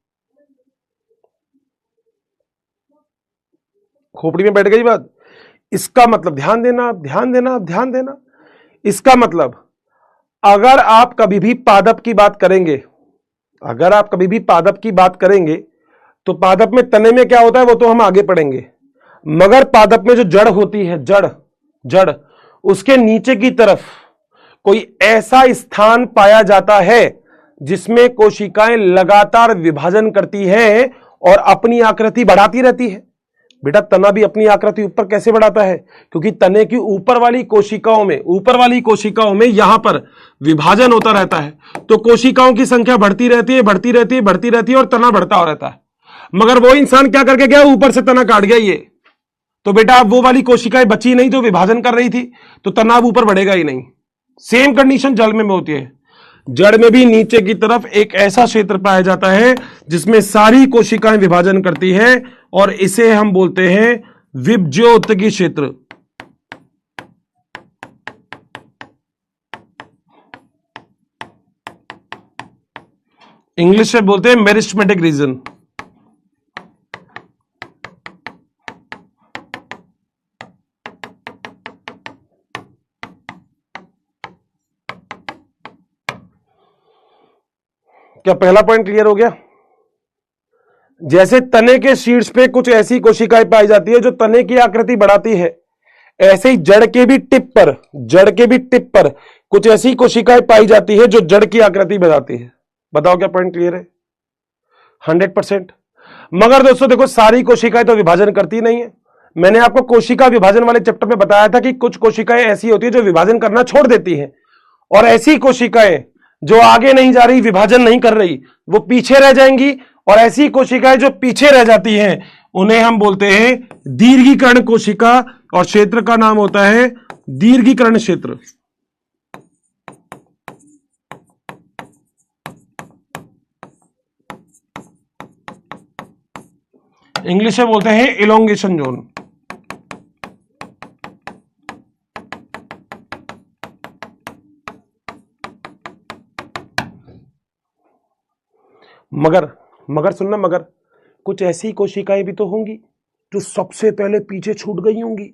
खोपड़ी में बैठ गई बात। इसका मतलब, ध्यान देना, ध्यान देना, ध्यान देना, इसका मतलब अगर आप कभी भी पादप की बात करेंगे, अगर आप कभी भी पादप की बात करेंगे तो पादप में तने में क्या होता है वो तो हम आगे पढ़ेंगे, मगर पादप में जो जड़ होती है, जड़ उसके नीचे की तरफ कोई ऐसा स्थान पाया जाता है जिसमें कोशिकाएं लगातार विभाजन करती हैं और अपनी आकृति बढ़ाती रहती है। बेटा तना भी अपनी आकृति ऊपर कैसे बढ़ाता है? क्योंकि तने की ऊपर वाली कोशिकाओं में यहां पर विभाजन होता रहता है, तो कोशिकाओं की संख्या बढ़ती रहती है, बढ़ती रहती है, बढ़ती रहती है और तना बढ़ता हो रहता है। मगर वो इंसान क्या करके गया, ऊपर से तना काट गया ये, तो बेटा अब वो वाली कोशिकाएं बची नहीं जो विभाजन कर रही थी, तो तना अब ऊपर बढ़ेगा ही नहीं। सेम कंडीशन जड़ में होती है। जड़ में भी नीचे की तरफ एक ऐसा क्षेत्र पाया जाता है जिसमें सारी कोशिकाएं विभाजन करती है और इसे हम बोलते हैं विभज्योतकी क्षेत्र। इंग्लिश में बोलते हैं मेरिस्टेमेटिक रीजन। क्या पहला पॉइंट क्लियर हो गया? जैसे तने के शीर्ष पे कुछ ऐसी कोशिकाएं पाई जाती है जो तने की आकृति बढ़ाती है, ऐसे ही जड़ के भी टिप पर कुछ ऐसी कोशिकाएं पाई जाती है जो जड़ की आकृति बढ़ाती है। बताओ क्या पॉइंट क्लियर है? 100%। मगर दोस्तों देखो, सारी कोशिकाएं तो विभाजन करती नहीं है। मैंने आपको कोशिका विभाजन वाले चैप्टर में बताया था कि कुछ कोशिकाएं ऐसी होती है जो विभाजन करना छोड़ देती हैं, और ऐसी कोशिकाएं जो आगे नहीं जा रही, विभाजन नहीं कर रही, वो पीछे रह जाएंगी, और ऐसी कोशिकाएं जो पीछे रह जाती हैं उन्हें हम बोलते हैं दीर्घीकरण कोशिका, और क्षेत्र का नाम होता है दीर्घीकरण क्षेत्र। इंग्लिश में बोलते हैं इलोंगेशन जोन। मगर मगर सुनना, मगर कुछ ऐसी कोशिकाएं भी तो होंगी जो सबसे पहले पीछे छूट गई होंगी।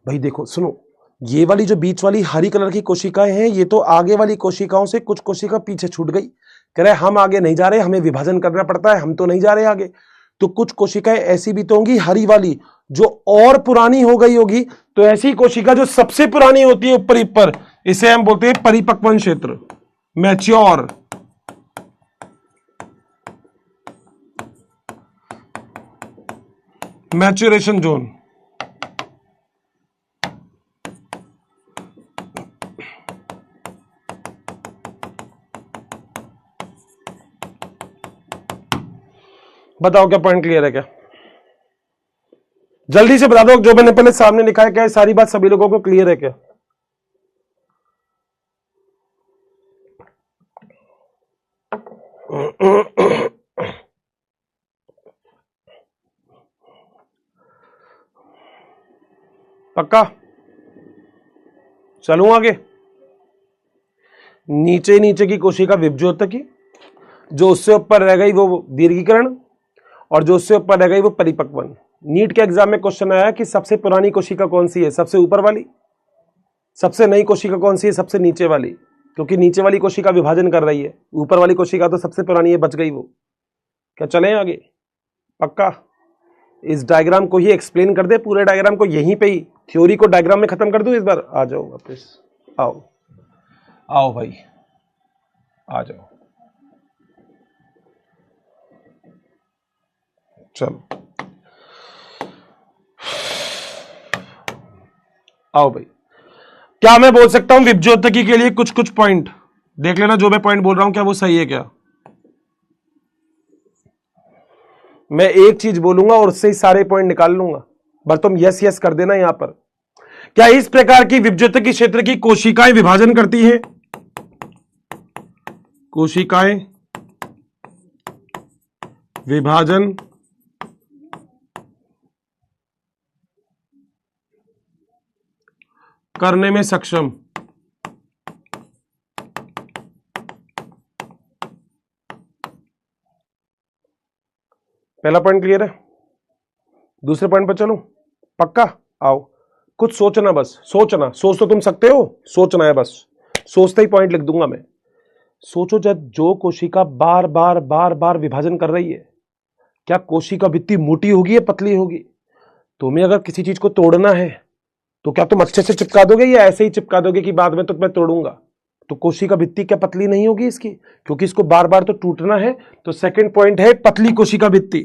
भाई देखो सुनो, ये वाली जो बीच वाली हरी कलर की कोशिकाएं हैं, ये तो आगे वाली कोशिकाओं से कुछ कोशिका पीछे छूट गई। कह रहे हम आगे नहीं जा रहे, हमें विभाजन करना पड़ता है, हम तो नहीं जा रहे आगे। तो कुछ कोशिकाएं ऐसी भी तो होंगी हरी वाली जो और पुरानी हो गई होगी। तो ऐसी कोशिका जो सबसे पुरानी होती है ऊपर ऊपर, इसे हम बोलते हैं परिपक्वन क्षेत्र, मैच्योर। Maturation zone. बताओ क्या पॉइंट क्लियर है क्या? जल्दी से बता दो, जो मैंने पहले सामने लिखा है क्या है, सारी बात सभी लोगों को क्लियर है क्या? पक्का? चलूं आगे। नीचे नीचे की कोशिका विभज्योतकी, जो उससे ऊपर रह गई वो दीर्घीकरण, और जो उससे ऊपर रह गई वो परिपक्वन। नीट के एग्जाम में क्वेश्चन आया कि सबसे पुरानी कोशिका कौन सी है, सबसे ऊपर वाली, सबसे नई कोशिका कौन सी है, सबसे नीचे वाली। क्योंकि नीचे वाली कोशिका विभाजन कर रही है, ऊपर वाली कोशिका तो सबसे पुरानी है, बच गई वो। क्या चलें आगे? पक्का? इस डायग्राम को ही एक्सप्लेन कर दे, पूरे डायग्राम को यहीं पे ही, थ्योरी को डायग्राम में खत्म कर दूं इस बार। आ जाओ वापस, आओ आओ भाई, आ जाओ। चलो आओ भाई। क्या मैं बोल सकता हूं विभज्योतकी के लिए कुछ कुछ पॉइंट देख लेना, जो मैं पॉइंट बोल रहा हूं क्या वो सही है क्या? मैं एक चीज बोलूंगा और उससे ही सारे पॉइंट निकाल लूंगा, बस तुम यस यस कर देना यहां पर। क्या इस प्रकार की विभज्योतकी क्षेत्र की कोशिकाएं विभाजन करती हैं? कोशिकाएं विभाजन करने में सक्षम। पहला पॉइंट क्लियर है? दूसरे पॉइंट पर चलूं? पक्का? आओ, कुछ सोचना, बस सोचना। सोच तो तुम सकते हो, सोचना है बस। सोचते ही पॉइंट लिख दूंगा मैं। सोचो, जब जो कोशिका बार बार बार बार विभाजन कर रही है, क्या कोशिका भित्ति मोटी होगी या पतली होगी? तुम्हें अगर किसी चीज को तोड़ना है तो क्या तुम अच्छे से चिपका दोगे या ऐसे ही चिपका दोगे कि बाद में तो मैं तोड़ूंगा? तो कोशिका भित्ति क्या पतली नहीं होगी इसकी? क्योंकि इसको बार बार तो टूटना है। तो सेकंड पॉइंट है पतली कोशिका भित्ति।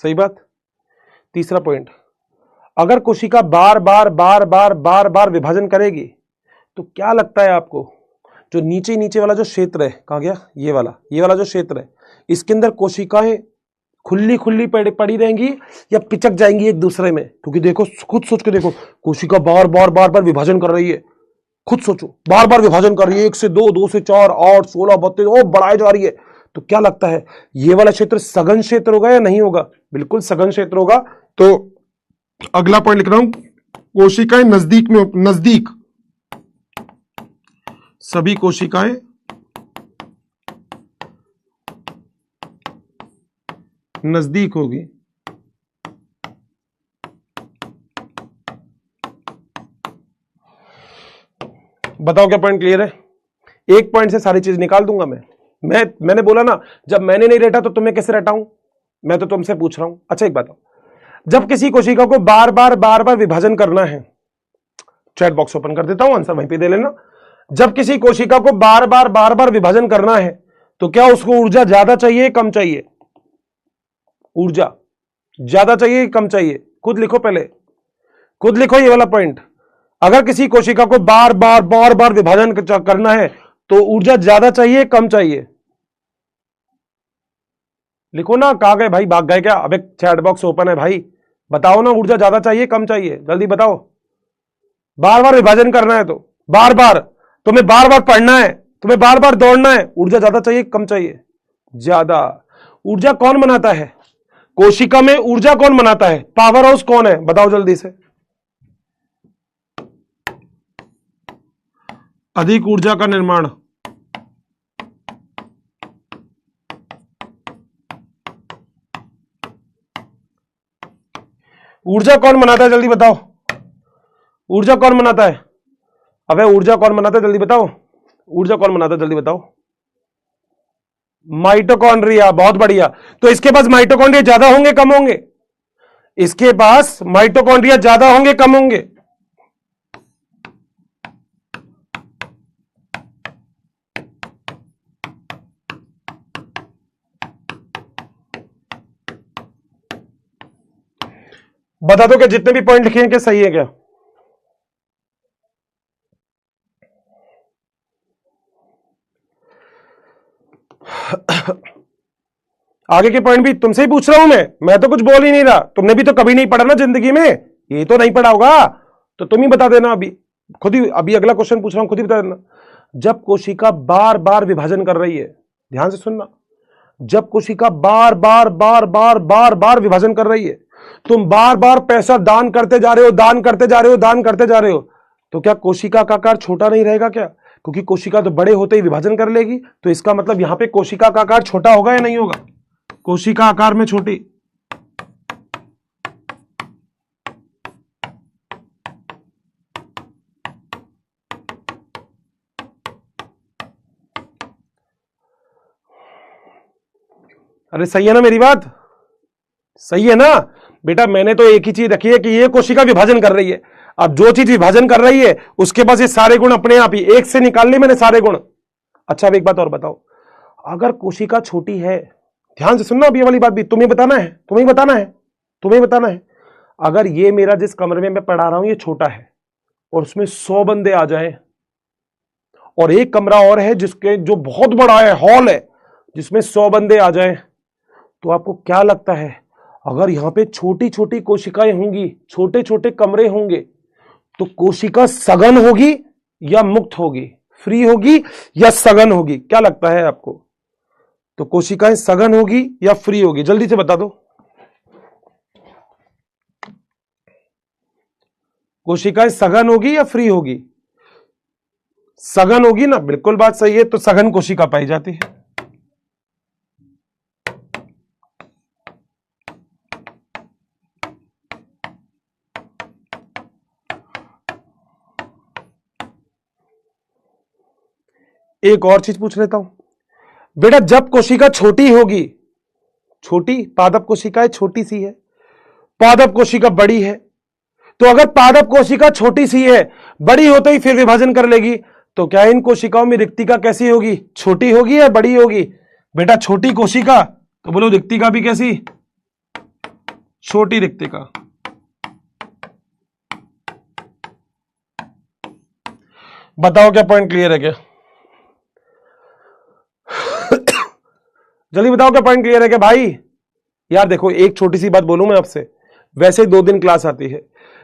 सही बात। तीसरा पॉइंट, अगर कोशिका बार बार बार बार बार बार विभाजन करेगी तो क्या लगता है आपको, जो नीचे नीचे वाला जो क्षेत्र है, कहां गया ये वाला जो क्षेत्र है, इसके अंदर कोशिकाएं खुली खुली पड़ी रहेंगी या पिचक जाएंगी एक दूसरे में? क्योंकि देखो, खुद सोच के देखो, कोशिका बार बार बार बार विभाजन कर रही है। खुद सोचो, बार बार विभाजन कर रही है, 1 से 2, 2 से 4, 8, 16, 32 और बढ़ाई जा रही है। तो क्या लगता है, ये वाला क्षेत्र सघन क्षेत्र होगा या नहीं होगा? बिल्कुल सघन क्षेत्र होगा। तो अगला पॉइंट लिख रहा हूं, कोशिकाएं नजदीक में, नजदीक, सभी कोशिकाएं नजदीक होगी। बताओ क्या पॉइंट क्लियर है? एक पॉइंट से सारी चीज निकाल दूंगा मैंने बोला ना, जब मैंने नहीं रटा तो तुम्हें कैसे रटाऊं? मैं तो तुमसे पूछ रहा हूं। अच्छा एक बताओ, जब किसी कोशिका को बार बार विभाजन करना है, चैट बॉक्स ओपन कर देता हूं, आंसर वहीं पे दे लेना। जब किसी कोशिका को बार बार विभाजन करना है तो क्या उसको ऊर्जा ज्यादा चाहिए कम चाहिए? ऊर्जा ज्यादा चाहिए कम चाहिए? खुद लिखो, पहले खुद लिखो ये वाला पॉइंट। अगर किसी कोशिका को बार बार विभाजन करना है तो ऊर्जा ज्यादा चाहिए कम चाहिए? लिखो ना। कहां गए भाई, भाग गए क्या? अबे चैट बॉक्स ओपन है भाई, बताओ ना, ऊर्जा ज्यादा चाहिए कम चाहिए? जल्दी बताओ। बार बार विभाजन करना है तो तुम्हें बार बार पढ़ना है, तुम्हें बार बार दौड़ना है, ऊर्जा ज्यादा चाहिए कम चाहिए? ज्यादा। ऊर्जा कौन बनाता है? कोशिका में ऊर्जा कौन बनाता है? पावर हाउस कौन है? बताओ जल्दी से। अधिक ऊर्जा का निर्माण, ऊर्जा कौन बनाता है? जल्दी बताओ, ऊर्जा कौन बनाता है? अबे ऊर्जा कौन बनाता है? जल्दी बताओ, ऊर्जा कौन बनाता है? जल्दी बताओ। माइटोकॉन्ड्रिया। बहुत बढ़िया। तो इसके पास माइटोकॉन्ड्रिया ज्यादा होंगे कम होंगे? इसके पास माइटोकॉन्ड्रिया ज्यादा होंगे कम होंगे? बता दो कि जितने भी पॉइंट लिखे हैं क्या सही है क्या? आगे के पॉइंट भी तुमसे ही पूछ रहा हूं मैं तो कुछ बोल ही नहीं रहा। तुमने भी तो कभी नहीं पढ़ा ना जिंदगी में, ये तो नहीं पढ़ा होगा, तो तुम ही बता देना। अभी खुद ही, अभी अगला क्वेश्चन पूछ रहा हूं, खुद ही बता देना। जब कोशिका बार बार विभाजन कर रही है, ध्यान से सुनना, जब कोशिका बार बार बार बार बार बार विभाजन कर रही है, तुम बार बार पैसा दान करते जा रहे हो, दान करते जा रहे हो, दान करते जा रहे हो, तो क्या कोशिका का आकार छोटा नहीं रहेगा क्या? क्योंकि कोशिका तो बड़े होते ही विभाजन कर लेगी, तो इसका मतलब यहां पे कोशिका का आकार छोटा होगा या नहीं होगा? कोशिका आकार में छोटी। अरे सही है ना मेरी बात? सही है ना बेटा? मैंने तो एक ही चीज रखी है कि ये कोशिका विभाजन कर रही है। अब जो चीज विभाजन कर रही है उसके पास ये सारे गुण अपने आप ही, एक से निकाल लिए मैंने सारे गुण। अच्छा अब एक बात और बताओ, अगर कोशिका छोटी है, ध्यान से सुनना, अब ये वाली बात भी तुम्हें बताना है, तुम्हें बताना है, तुम्हें बताना है। अगर ये मेरा जिस कमरे में मैं पढ़ा रहा हूं ये छोटा है और उसमें 100 बंदे आ जाएं, और एक कमरा और है जिसके जो बहुत बड़ा है, हॉल है, जिसमें 100 बंदे आ जाएं, तो आपको क्या लगता है अगर यहां पे छोटी छोटी कोशिकाएं होंगी, छोटे छोटे कमरे होंगे, तो कोशिका सघन होगी या मुक्त होगी? फ्री होगी या सघन होगी? क्या लगता है आपको? तो कोशिकाएं सघन होगी या फ्री होगी? जल्दी से बता दो। कोशिकाएं सघन होगी या फ्री होगी? सघन होगी ना, बिल्कुल बात सही है। तो सघन कोशिका पाई जाती है। एक और चीज पूछ लेता हूं बेटा, जब कोशिका छोटी होगी, छोटी पादप कोशिकाएं छोटी सी है, पादप कोशिका बड़ी है, तो अगर पादप कोशिका छोटी सी है, बड़ी होते ही फिर विभाजन कर लेगी, तो क्या इन कोशिकाओं में रिक्तिका कैसी होगी? छोटी होगी या बड़ी होगी? बेटा छोटी कोशिका, तो बोलो रिक्तिका भी कैसी? छोटी रिक्तिका। बताओ क्या पॉइंट क्लियर है क्या? जल्दी बताओ क्या पॉइंट क्लियर है क्या भाई? यार देखो एक छोटी सी बात बोलूं मैं आपसे, वैसे 2 दिन क्लास आती है,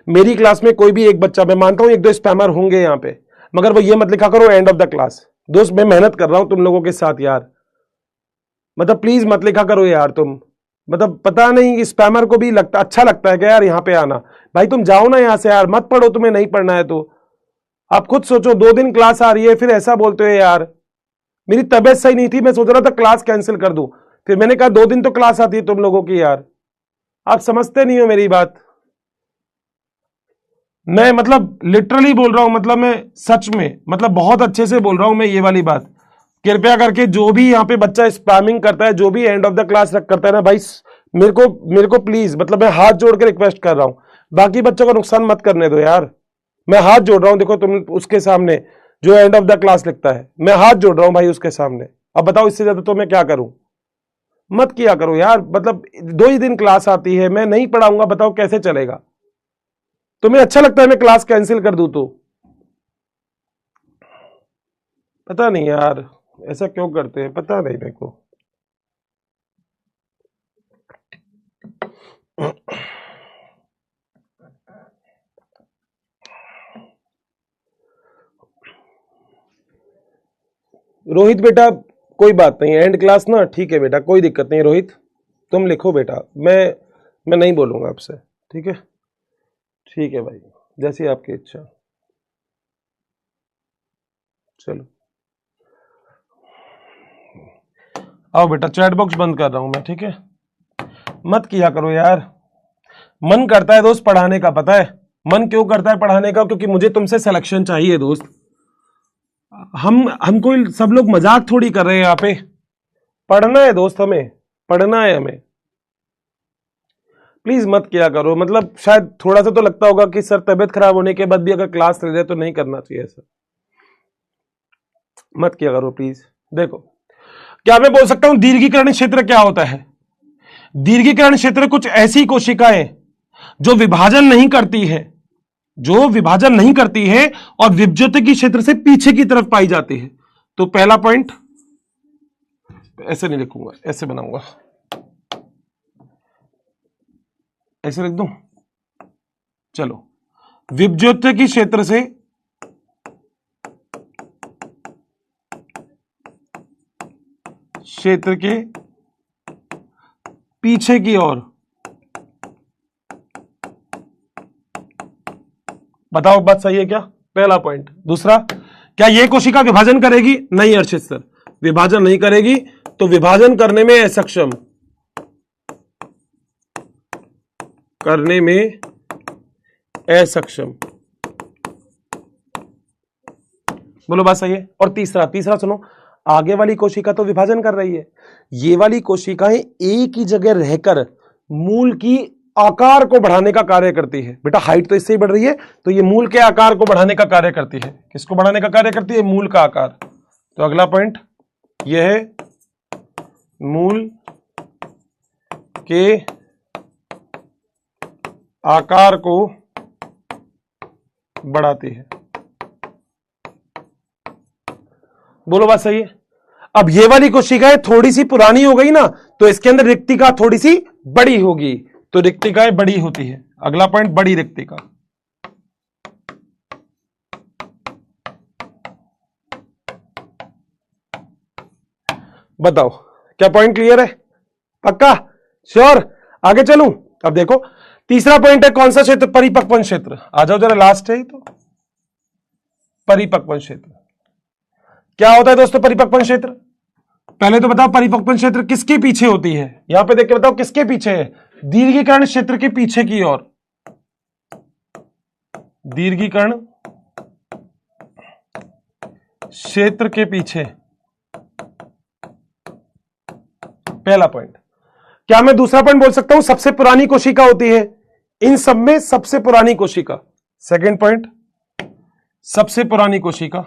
मेरी क्लास में कोई भी एक बच्चा, मैं मानता हूं 1-2 स्पैमर होंगे यहां पे, मगर वो ये मत लिखा करो एंड ऑफ द क्लास। दोस्त मैं मेहनत कर रहा हूं तुम लोगों के साथ यार, मतलब प्लीज मत लिखा करो यार तुम। मतलब पता नहीं स्पैमर को भी लगता, अच्छा लगता है क्या यार यहां पे आना? भाई तुम जाओ ना यहां से यार, मत पढ़ो, तुम्हें नहीं पढ़ना है तो। आप खुद सोचो, 2 दिन क्लास आ रही है फिर ऐसा बोलते हो यार। मेरी तबीयत सही नहीं थी, मैं सोच रहा था क्लास कैंसिल कर दूं, फिर मैंने कहा 2 दिन तो क्लास आती है तुम लोगों की यार। आप समझते नहीं हो मेरी बात। मैं मतलब लिटरली बोल रहा हूं, मतलब मैं सच में, मतलब बहुत अच्छे से बोल रहा हूं मैं ये वाली बात। कृपया करके जो भी यहाँ पे बच्चा स्पैमिंग करता है, जो भी एंड ऑफ द क्लास रख करता है ना भाई, मेरे को प्लीज, मतलब मैं हाथ जोड़ के रिक्वेस्ट कर रहा हूं, बाकी बच्चों का नुकसान मत करने दो यार। मैं हाथ जोड़ रहा हूं, देखो तुम उसके सामने जो एंड ऑफ द क्लास लिखता है, मैं हाथ जोड़ रहा हूं भाई उसके सामने। अब बताओ इससे ज्यादा तो मैं क्या करूं? मत किया करो यार, मतलब 2 ही दिन क्लास आती है, मैं नहीं पढ़ाऊंगा, बताओ कैसे चलेगा? तुम्हें अच्छा लगता है मैं क्लास कैंसिल कर दूं तो? पता नहीं यार ऐसा क्यों करते हैं, पता नहीं मेरे को। रोहित बेटा कोई बात नहीं, एंड क्लास ना, ठीक है बेटा, कोई दिक्कत नहीं रोहित, तुम लिखो बेटा, मैं नहीं बोलूंगा आपसे, ठीक है? ठीक है भाई, जैसी आपकी इच्छा। चलो आओ बेटा, चैट बॉक्स बंद कर रहा हूं मैं, ठीक है? मत किया करो यार। मन करता है दोस्त पढ़ाने का, पता है मन क्यों करता है पढ़ाने का? क्योंकि मुझे तुमसे सिलेक्शन चाहिए दोस्त। हम कोई सब लोग मजाक थोड़ी कर रहे हैं यहाँ पे। पढ़ना है दोस्त, हमें पढ़ना है हमें। प्लीज मत किया करो, मतलब शायद थोड़ा सा तो लगता होगा कि सर तबियत खराब होने के बाद भी अगर क्लास ले रहे तो नहीं करना चाहिए सर। मत किया करो प्लीज। देखो, क्या मैं बोल सकता हूं दीर्घीकरण क्षेत्र क्या होता है? दीर्घीकरण क्षेत्र कुछ ऐसी कोशिकाएं जो विभाजन नहीं करती है, जो विभाजन नहीं करती है और विभज्योतिकी क्षेत्र से पीछे की तरफ पाई जाती है। तो पहला पॉइंट ऐसे नहीं लिखूंगा, ऐसे बनाऊंगा, ऐसे लिख दूं। चलो, विभज्योतिकी क्षेत्र से क्षेत्र के पीछे की ओर, बताओ बात सही है क्या? पहला पॉइंट। दूसरा, क्या यह कोशिका विभाजन करेगी? नहीं अर्षित सर, विभाजन नहीं करेगी, तो विभाजन करने में असक्षम, करने में असक्षम। बोलो बात सही है? और तीसरा सुनो, आगे वाली कोशिका तो विभाजन कर रही है, ये वाली कोशिकाएं एक ही जगह रहकर मूल की आकार को बढ़ाने का कार्य करती है। बेटा हाइट तो इससे ही बढ़ रही है, तो ये मूल के आकार को बढ़ाने का कार्य करती है। किसको बढ़ाने का कार्य करती है? मूल का आकार। तो अगला पॉइंट यह है, मूल के आकार को बढ़ाती है। बोलो बात सही है? अब ये वाली कोशिकाएं थोड़ी सी पुरानी हो गई ना, तो इसके अंदर रिक्तिका थोड़ी सी बड़ी होगी, तो रिक्तिकाएं बड़ी होती है। अगला पॉइंट, बड़ी रिक्तिका। बताओ क्या पॉइंट क्लियर है? पक्का? श्योर? आगे चलूं? अब देखो, तीसरा पॉइंट है कौन सा क्षेत्र? परिपक्वन क्षेत्र। आ जाओ जरा, लास्ट है तो। परिपक्वन क्षेत्र क्या होता है दोस्तों? परिपक्वन क्षेत्र, पहले तो बताओ परिपक्वन क्षेत्र किसके पीछे होती है? यहां पे देख के बताओ किसके पीछे है? दीर्घीकरण क्षेत्र के पीछे की ओर। दीर्घीकरण क्षेत्र के पीछे, पहला पॉइंट। क्या मैं दूसरा पॉइंट बोल सकता हूं सबसे पुरानी कोशिका होती है? इन सब में सबसे पुरानी कोशिका। सेकंड पॉइंट, सबसे पुरानी कोशिका,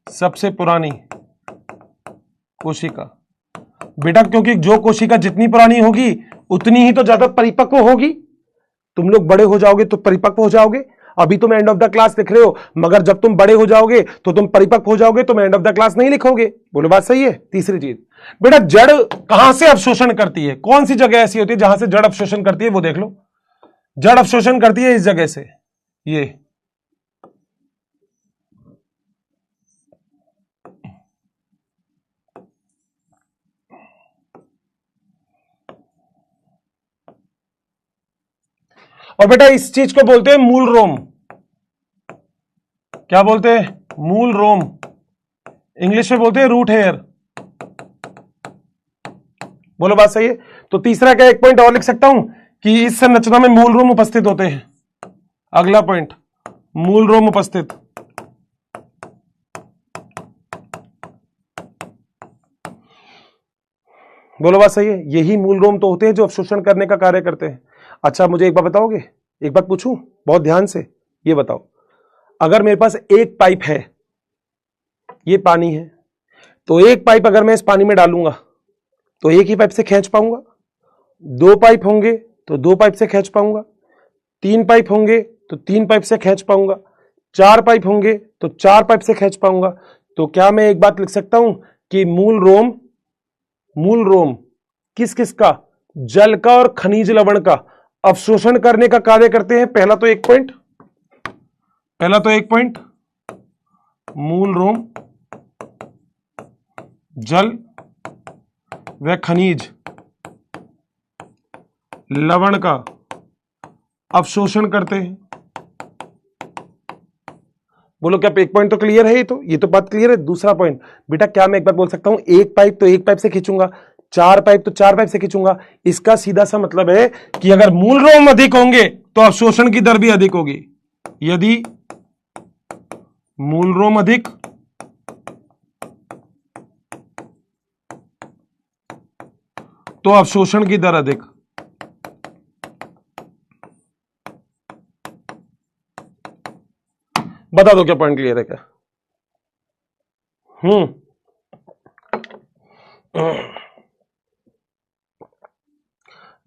सबसे पुरानी कोशिका। बेटा क्योंकि जो कोशिका जितनी पुरानी होगी उतनी ही तो ज्यादा परिपक्व होगी। तुम लोग बड़े हो जाओगे तो परिपक्व हो जाओगे। अभी तुम एंड ऑफ द क्लास लिख रहे हो, मगर जब तुम बड़े हो जाओगे तो तुम परिपक्व हो जाओगे, तुम एंड ऑफ द क्लास नहीं लिखोगे। बोलो बात सही है? तीसरी चीज, बेटा जड़ कहां से अवशोषण करती है? कौन सी जगह ऐसी होती है जहां से जड़ अवशोषण करती है? वो देख लो। जड़ अवशोषण करती है इस जगह से, ये। और बेटा इस चीज को बोलते हैं मूल रोम। क्या बोलते हैं? मूल रोम। इंग्लिश में बोलते हैं रूट हेयर। बोलो बात सही है? तो तीसरा क्या एक पॉइंट और लिख सकता हूं कि इस संरचना में मूल रोम उपस्थित होते हैं। अगला पॉइंट, मूल रोम उपस्थित। बोलो बात सही है? यही मूल रोम तो होते हैं जो अवशोषण करने का कार्य करते हैं। अच्छा मुझे एक बात बताओगे? एक बात पूछूं बहुत ध्यान से, ये बताओ, अगर मेरे पास एक पाइप है, ये पानी है, तो एक पाइप अगर मैं इस पानी में डालूंगा तो एक ही पाइप से खींच पाऊंगा? दो पाइप होंगे तो दो पाइप से खींच पाऊंगा, तीन पाइप होंगे तो तीन पाइप से खींच पाऊंगा, चार पाइप होंगे तो चार पाइप से खींच पाऊंगा। तो क्या मैं एक बात लिख सकता हूं कि मूल रोम किस किस का? जल का और खनिज लवण का अवशोषण करने का कार्य करते हैं। पहला तो एक पॉइंट, मूल रोम जल वह खनिज लवण का अवशोषण करते हैं। बोलो क्या एक पॉइंट तो क्लियर है? ये तो बात क्लियर है। दूसरा पॉइंट बेटा, क्या मैं एक बार बोल सकता हूं एक पाइप तो एक पाइप से खींचूंगा, चार पाइप तो चार पाइप से खींचूंगा। इसका सीधा सा मतलब है कि अगर मूल रोम अधिक होंगे तो अवशोषण की दर भी अधिक होगी। यदि मूल रोम अधिक तो अवशोषण की दर अधिक। बता दो क्या पॉइंट क्लियर है क्या?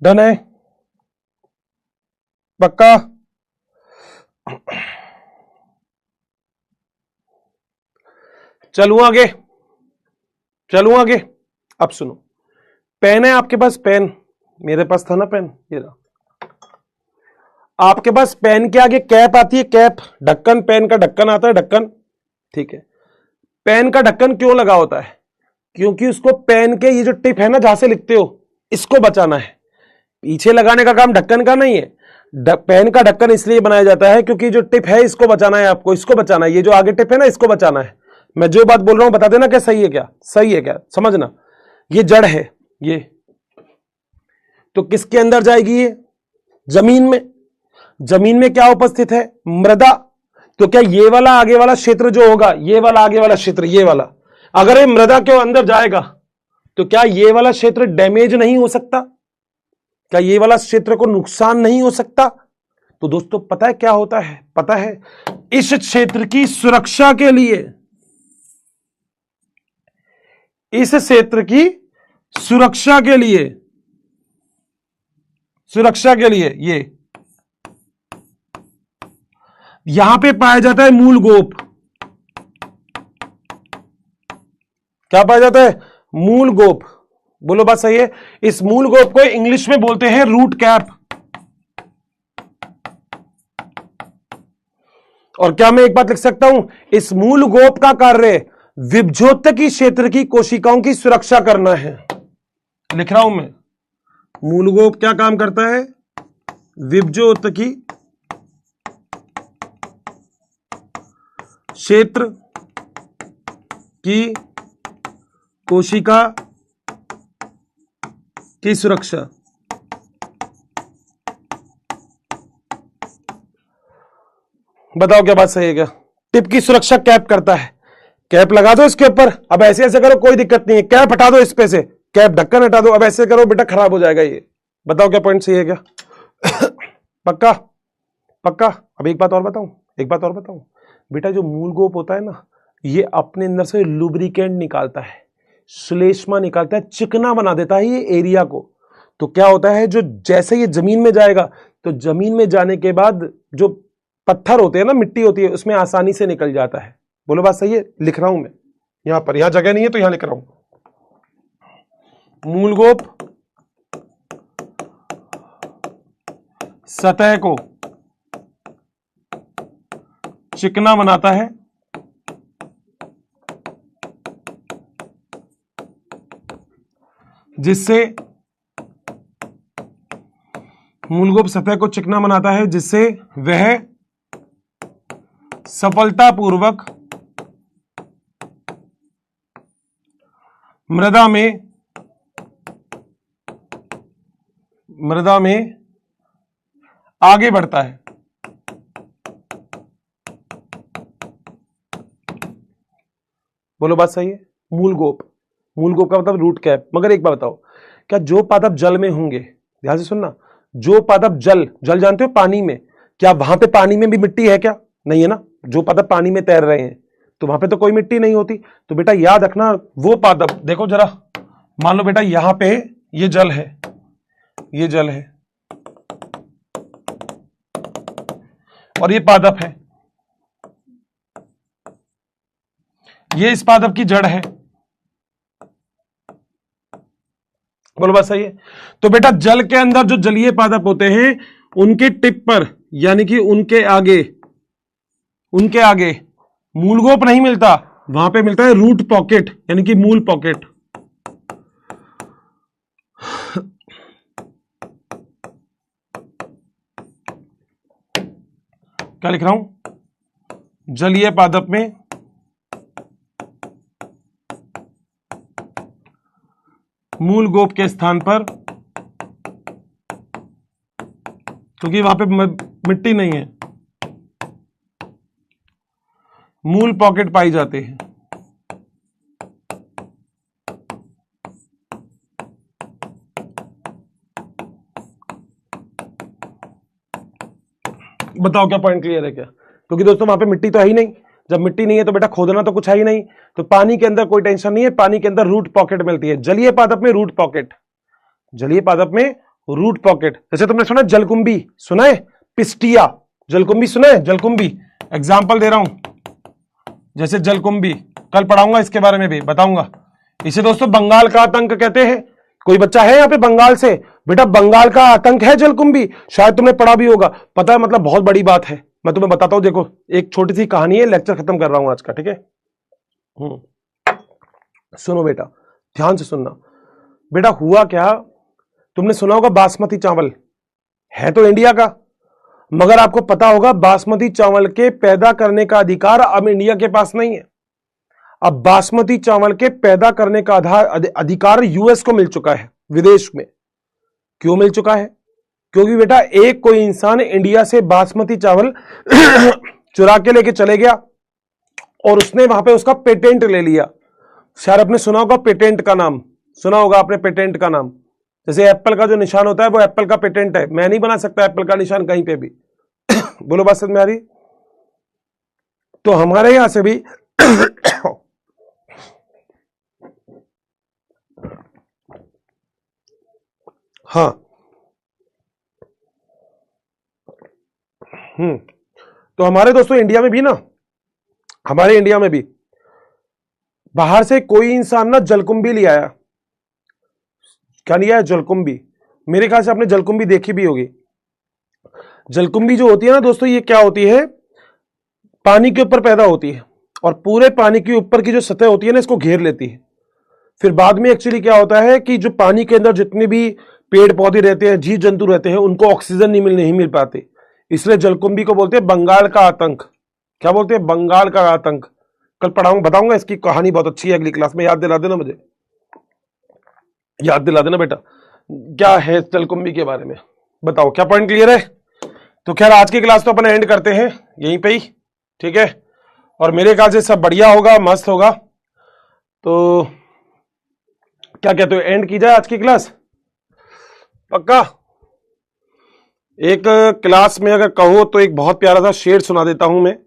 डन है? पक्का? चलूं आगे, चलूं आगे। अब सुनो, पेन है आपके पास? पेन मेरे पास था ना पेन, ये रहा। आपके पास पेन के आगे कैप आती है, कैप, ढक्कन, पेन का ढक्कन आता है, ढक्कन, ठीक है। पेन का ढक्कन क्यों लगा होता है? क्योंकि उसको पेन के ये जो टिप है ना जहां से लिखते हो, इसको बचाना है। पीछे लगाने का काम ढक्कन का नहीं है। पेन का ढक्कन इसलिए बनाया जाता है क्योंकि जो टिप है इसको बचाना है, आपको इसको बचाना है। ये जो आगे टिप है ना इसको बचाना है। मैं जो बात बोल रहा हूं बता देना क्या सही है, क्या सही है, क्या समझना। ये जड़ है, ये तो किसके अंदर जाएगी? ये जमीन में। जमीन में क्या उपस्थित है? मृदा। तो क्या ये वाला आगे वाला क्षेत्र जो होगा, ये वाला आगे वाला क्षेत्र, ये वाला, अगर ये मृदा के अंदर जाएगा तो क्या ये वाला क्षेत्र डैमेज नहीं हो सकता? क्या ये वाला क्षेत्र को नुकसान नहीं हो सकता? तो दोस्तों पता है क्या होता है? पता है, इस क्षेत्र की सुरक्षा के लिए, इस क्षेत्र की सुरक्षा के लिए, सुरक्षा के लिए ये यहां पे पाया जाता है मूल गोप। क्या पाया जाता है? मूल गोप। बोलो बात सही है? इस मूल गोप को इंग्लिश में बोलते हैं रूट कैप। और क्या मैं एक बात लिख सकता हूं, इस मूल गोप का कार्य विभज्योतकी क्षेत्र की कोशिकाओं की सुरक्षा करना है। लिख रहा हूं मैं, मूल गोप क्या काम करता है? विभज्योतकी क्षेत्र की कोशिका की सुरक्षा। बताओ क्या बात सही है क्या? टिप की सुरक्षा कैप करता है। कैप लगा दो इसके ऊपर, अब ऐसे ऐसे करो कोई दिक्कत नहीं है, कैप हटा दो इस पे से, कैप ढक्कन हटा दो, अब ऐसे करो बेटा खराब हो जाएगा ये। बताओ क्या पॉइंट सही है क्या? पक्का? पक्का? अब एक बात और बताऊं, एक बात और बताऊं बेटा, जो मूल गोप होता है ना, ये अपने अंदर से लुब्रिकेंट निकालता है, श्लेष्मा निकालता है, चिकना बना देता है ये एरिया को। तो क्या होता है, जो जैसे ये जमीन में जाएगा तो जमीन में जाने के बाद जो पत्थर होते हैं ना, मिट्टी होती है, उसमें आसानी से निकल जाता है। बोलो बात सही है? लिख रहा हूं मैं यहां पर, यहां जगह नहीं है तो यहां लिख रहा हूं। मूल गोप सतह को चिकना बनाता है, जिससे मूलगोप सतह को चिकना बनाता है, जिससे वह सफलतापूर्वक मृदा में आगे बढ़ता है। बोलो बात सही है? मूलगोप, मूलगोप का मतलब रूट कैप। मगर एक बात बताओ, क्या जो पादप जल में होंगे, ध्यान से सुनना, जो पादप जल जानते हो पानी में, क्या वहां पे पानी में भी मिट्टी है क्या? नहीं है ना। जो पादप पानी में तैर रहे हैं तो वहां पे तो कोई मिट्टी नहीं होती। तो बेटा याद रखना, वो पादप, देखो जरा, मान लो बेटा यहां पे ये जल है, ये जल है और ये पादप है, ये इस पादप की जड़ है। बोलो बात सही है? तो बेटा जल के अंदर जो जलीय पादप होते हैं, उनके टिप पर, यानी कि उनके आगे मूलगोप नहीं मिलता, वहां पे मिलता है रूट पॉकेट, यानी कि मूल पॉकेट। क्या लिख रहा हूं, जलीय पादप में मूल गोप के स्थान पर, क्योंकि वहां पे मिट्टी नहीं है, मूल पॉकेट पाई जाते हैं। बताओ क्या पॉइंट क्लियर है क्या? क्योंकि दोस्तों वहां पे मिट्टी तो है ही नहीं, जब मिट्टी नहीं है तो बेटा खोदना तो कुछ है ही नहीं, तो पानी के अंदर कोई टेंशन नहीं है, पानी के अंदर रूट पॉकेट मिलती है। जलीय पादप में रूट पॉकेट, जलीय पादप में रूट पॉकेट। जैसे तुमने सुना जलकुंभी, सुना है, पिस्टिया, जलकुंभी सुना है, जलकुंभी एग्जाम्पल दे रहा हूं, जैसे जलकुंभी कल पढ़ाऊंगा, इसके बारे में भी बताऊंगा। इसे दोस्तों बंगाल का आतंक कहते हैं। कोई बच्चा है यहाँ पे बंगाल से? बेटा बंगाल का आतंक है जलकुंभी, शायद तुमने पढ़ा भी होगा, पता है, मतलब बहुत बड़ी बात है। मैं तुम्हें बताता हूं, देखो एक छोटी सी कहानी है, लेक्चर खत्म कर रहा हूं आज का, ठीक है। सुनो बेटा, ध्यान से सुनना। बेटा हुआ क्या, तुमने सुना होगा बासमती चावल है तो इंडिया का, मगर आपको पता होगा बासमती चावल के पैदा करने का अधिकार अब इंडिया के पास नहीं है। अब बासमती चावल के पैदा करने का अधिकार यूएस को मिल चुका है, विदेश में। क्यों मिल चुका है? क्योंकि बेटा एक कोई इंसान इंडिया से बासमती चावल चुरा के लेके चले गया और उसने वहां पे उसका पेटेंट ले लिया। शायद आपने सुना होगा पेटेंट का नाम, सुना होगा आपने पेटेंट का नाम। जैसे एप्पल का जो निशान होता है वो एप्पल का पेटेंट है, मैं नहीं बना सकता एप्पल का निशान कहीं पे भी। बोलो बात समझ में आ रही? तो हमारे यहां से भी हाँ, तो हमारे दोस्तों इंडिया में भी ना, हमारे इंडिया में भी बाहर से कोई इंसान ना जलकुंभी ले आया। क्या लिया है? जलकुंभी। मेरे ख्याल से आपने जलकुंभी देखी भी होगी। जलकुंभी जो होती है ना दोस्तों, ये क्या होती है, पानी के ऊपर पैदा होती है और पूरे पानी के ऊपर की जो सतह होती है ना, इसको घेर लेती है। फिर बाद में एक्चुअली क्या होता है कि जो पानी के अंदर जितने भी पेड़ पौधे रहते हैं, जीव जंतु रहते हैं, उनको ऑक्सीजन नहीं मिल पाते, इसलिए जलकुंभी को बोलते हैं बंगाल का आतंक। क्या बोलते हैं? बंगाल का आतंक। कल पढ़ाऊंगा, बताऊंगा, इसकी कहानी बहुत अच्छी है, अगली क्लास में याद दिला देना मुझे, याद दिला देना बेटा क्या है जलकुंभी के बारे में। बताओ क्या पॉइंट क्लियर है? तो खैर आज की क्लास तो अपन एंड करते हैं यहीं पे ही, ठीक है। और मेरे ख्याल से सब बढ़िया होगा, मस्त होगा। तो क्या कहते हो, एंड की जाए आज की क्लास? पक्का? एक क्लास में अगर कहो तो एक बहुत प्यारा सा शेर सुना देता हूं मैं,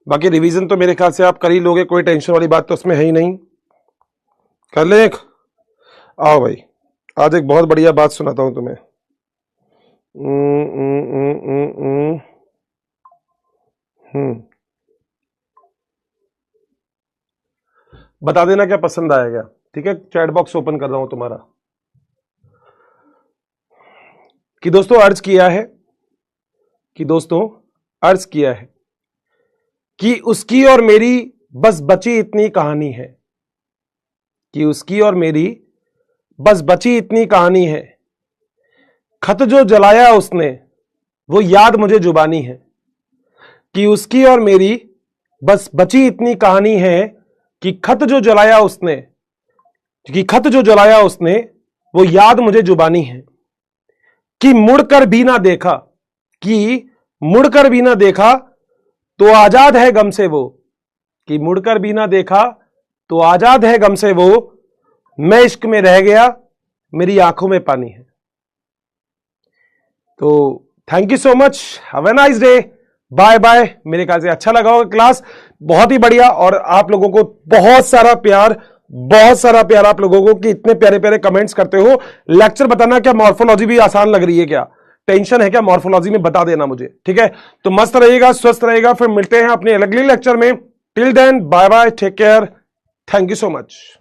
बाकी रिवीजन तो मेरे ख्याल से आप कर ही लोगे, कोई टेंशन वाली बात तो उसमें है ही नहीं। कर ले एक, आओ भाई, आज एक बहुत बढ़िया बात सुनाता हूं तुम्हें। बता देना क्या पसंद आएगा, ठीक है। चैट बॉक्स ओपन कर रहा हूं तुम्हारा। कि दोस्तों अर्ज किया है, कि दोस्तों अर्ज किया है कि उसकी और मेरी बस बची इतनी कहानी है, कि उसकी और मेरी बस बची इतनी कहानी है, खत जो जलाया उसने वो याद मुझे जुबानी है। कि उसकी और मेरी बस बची इतनी कहानी है, कि खत जो जलाया उसने, कि खत जो जलाया उसने वो याद मुझे जुबानी है। कि मुड़कर भी ना देखा, कि मुड़कर भी ना देखा तो आजाद है गम से वो, कि मुड़कर भी ना देखा तो आजाद है गम से वो, मैं इश्क में रह गया मेरी आंखों में पानी है। तो thank you so much, have a nice day, bye bye. मेरे ख्याल से अच्छा लगा होगा क्लास, बहुत ही बढ़िया। और आप लोगों को बहुत सारा प्यार, बहुत सारा प्यार आप लोगों को कि इतने प्यारे प्यारे कमेंट्स करते हो। लेक्चर बताना क्या मॉर्फोलॉजी भी आसान लग रही है क्या, टेंशन है क्या मॉर्फोलॉजी में, बता देना मुझे, ठीक है। तो मस्त रहिएगा, स्वस्थ रहेगा, फिर मिलते हैं अपने अगले लेक्चर में। Till then bye bye, take care, thank you so much.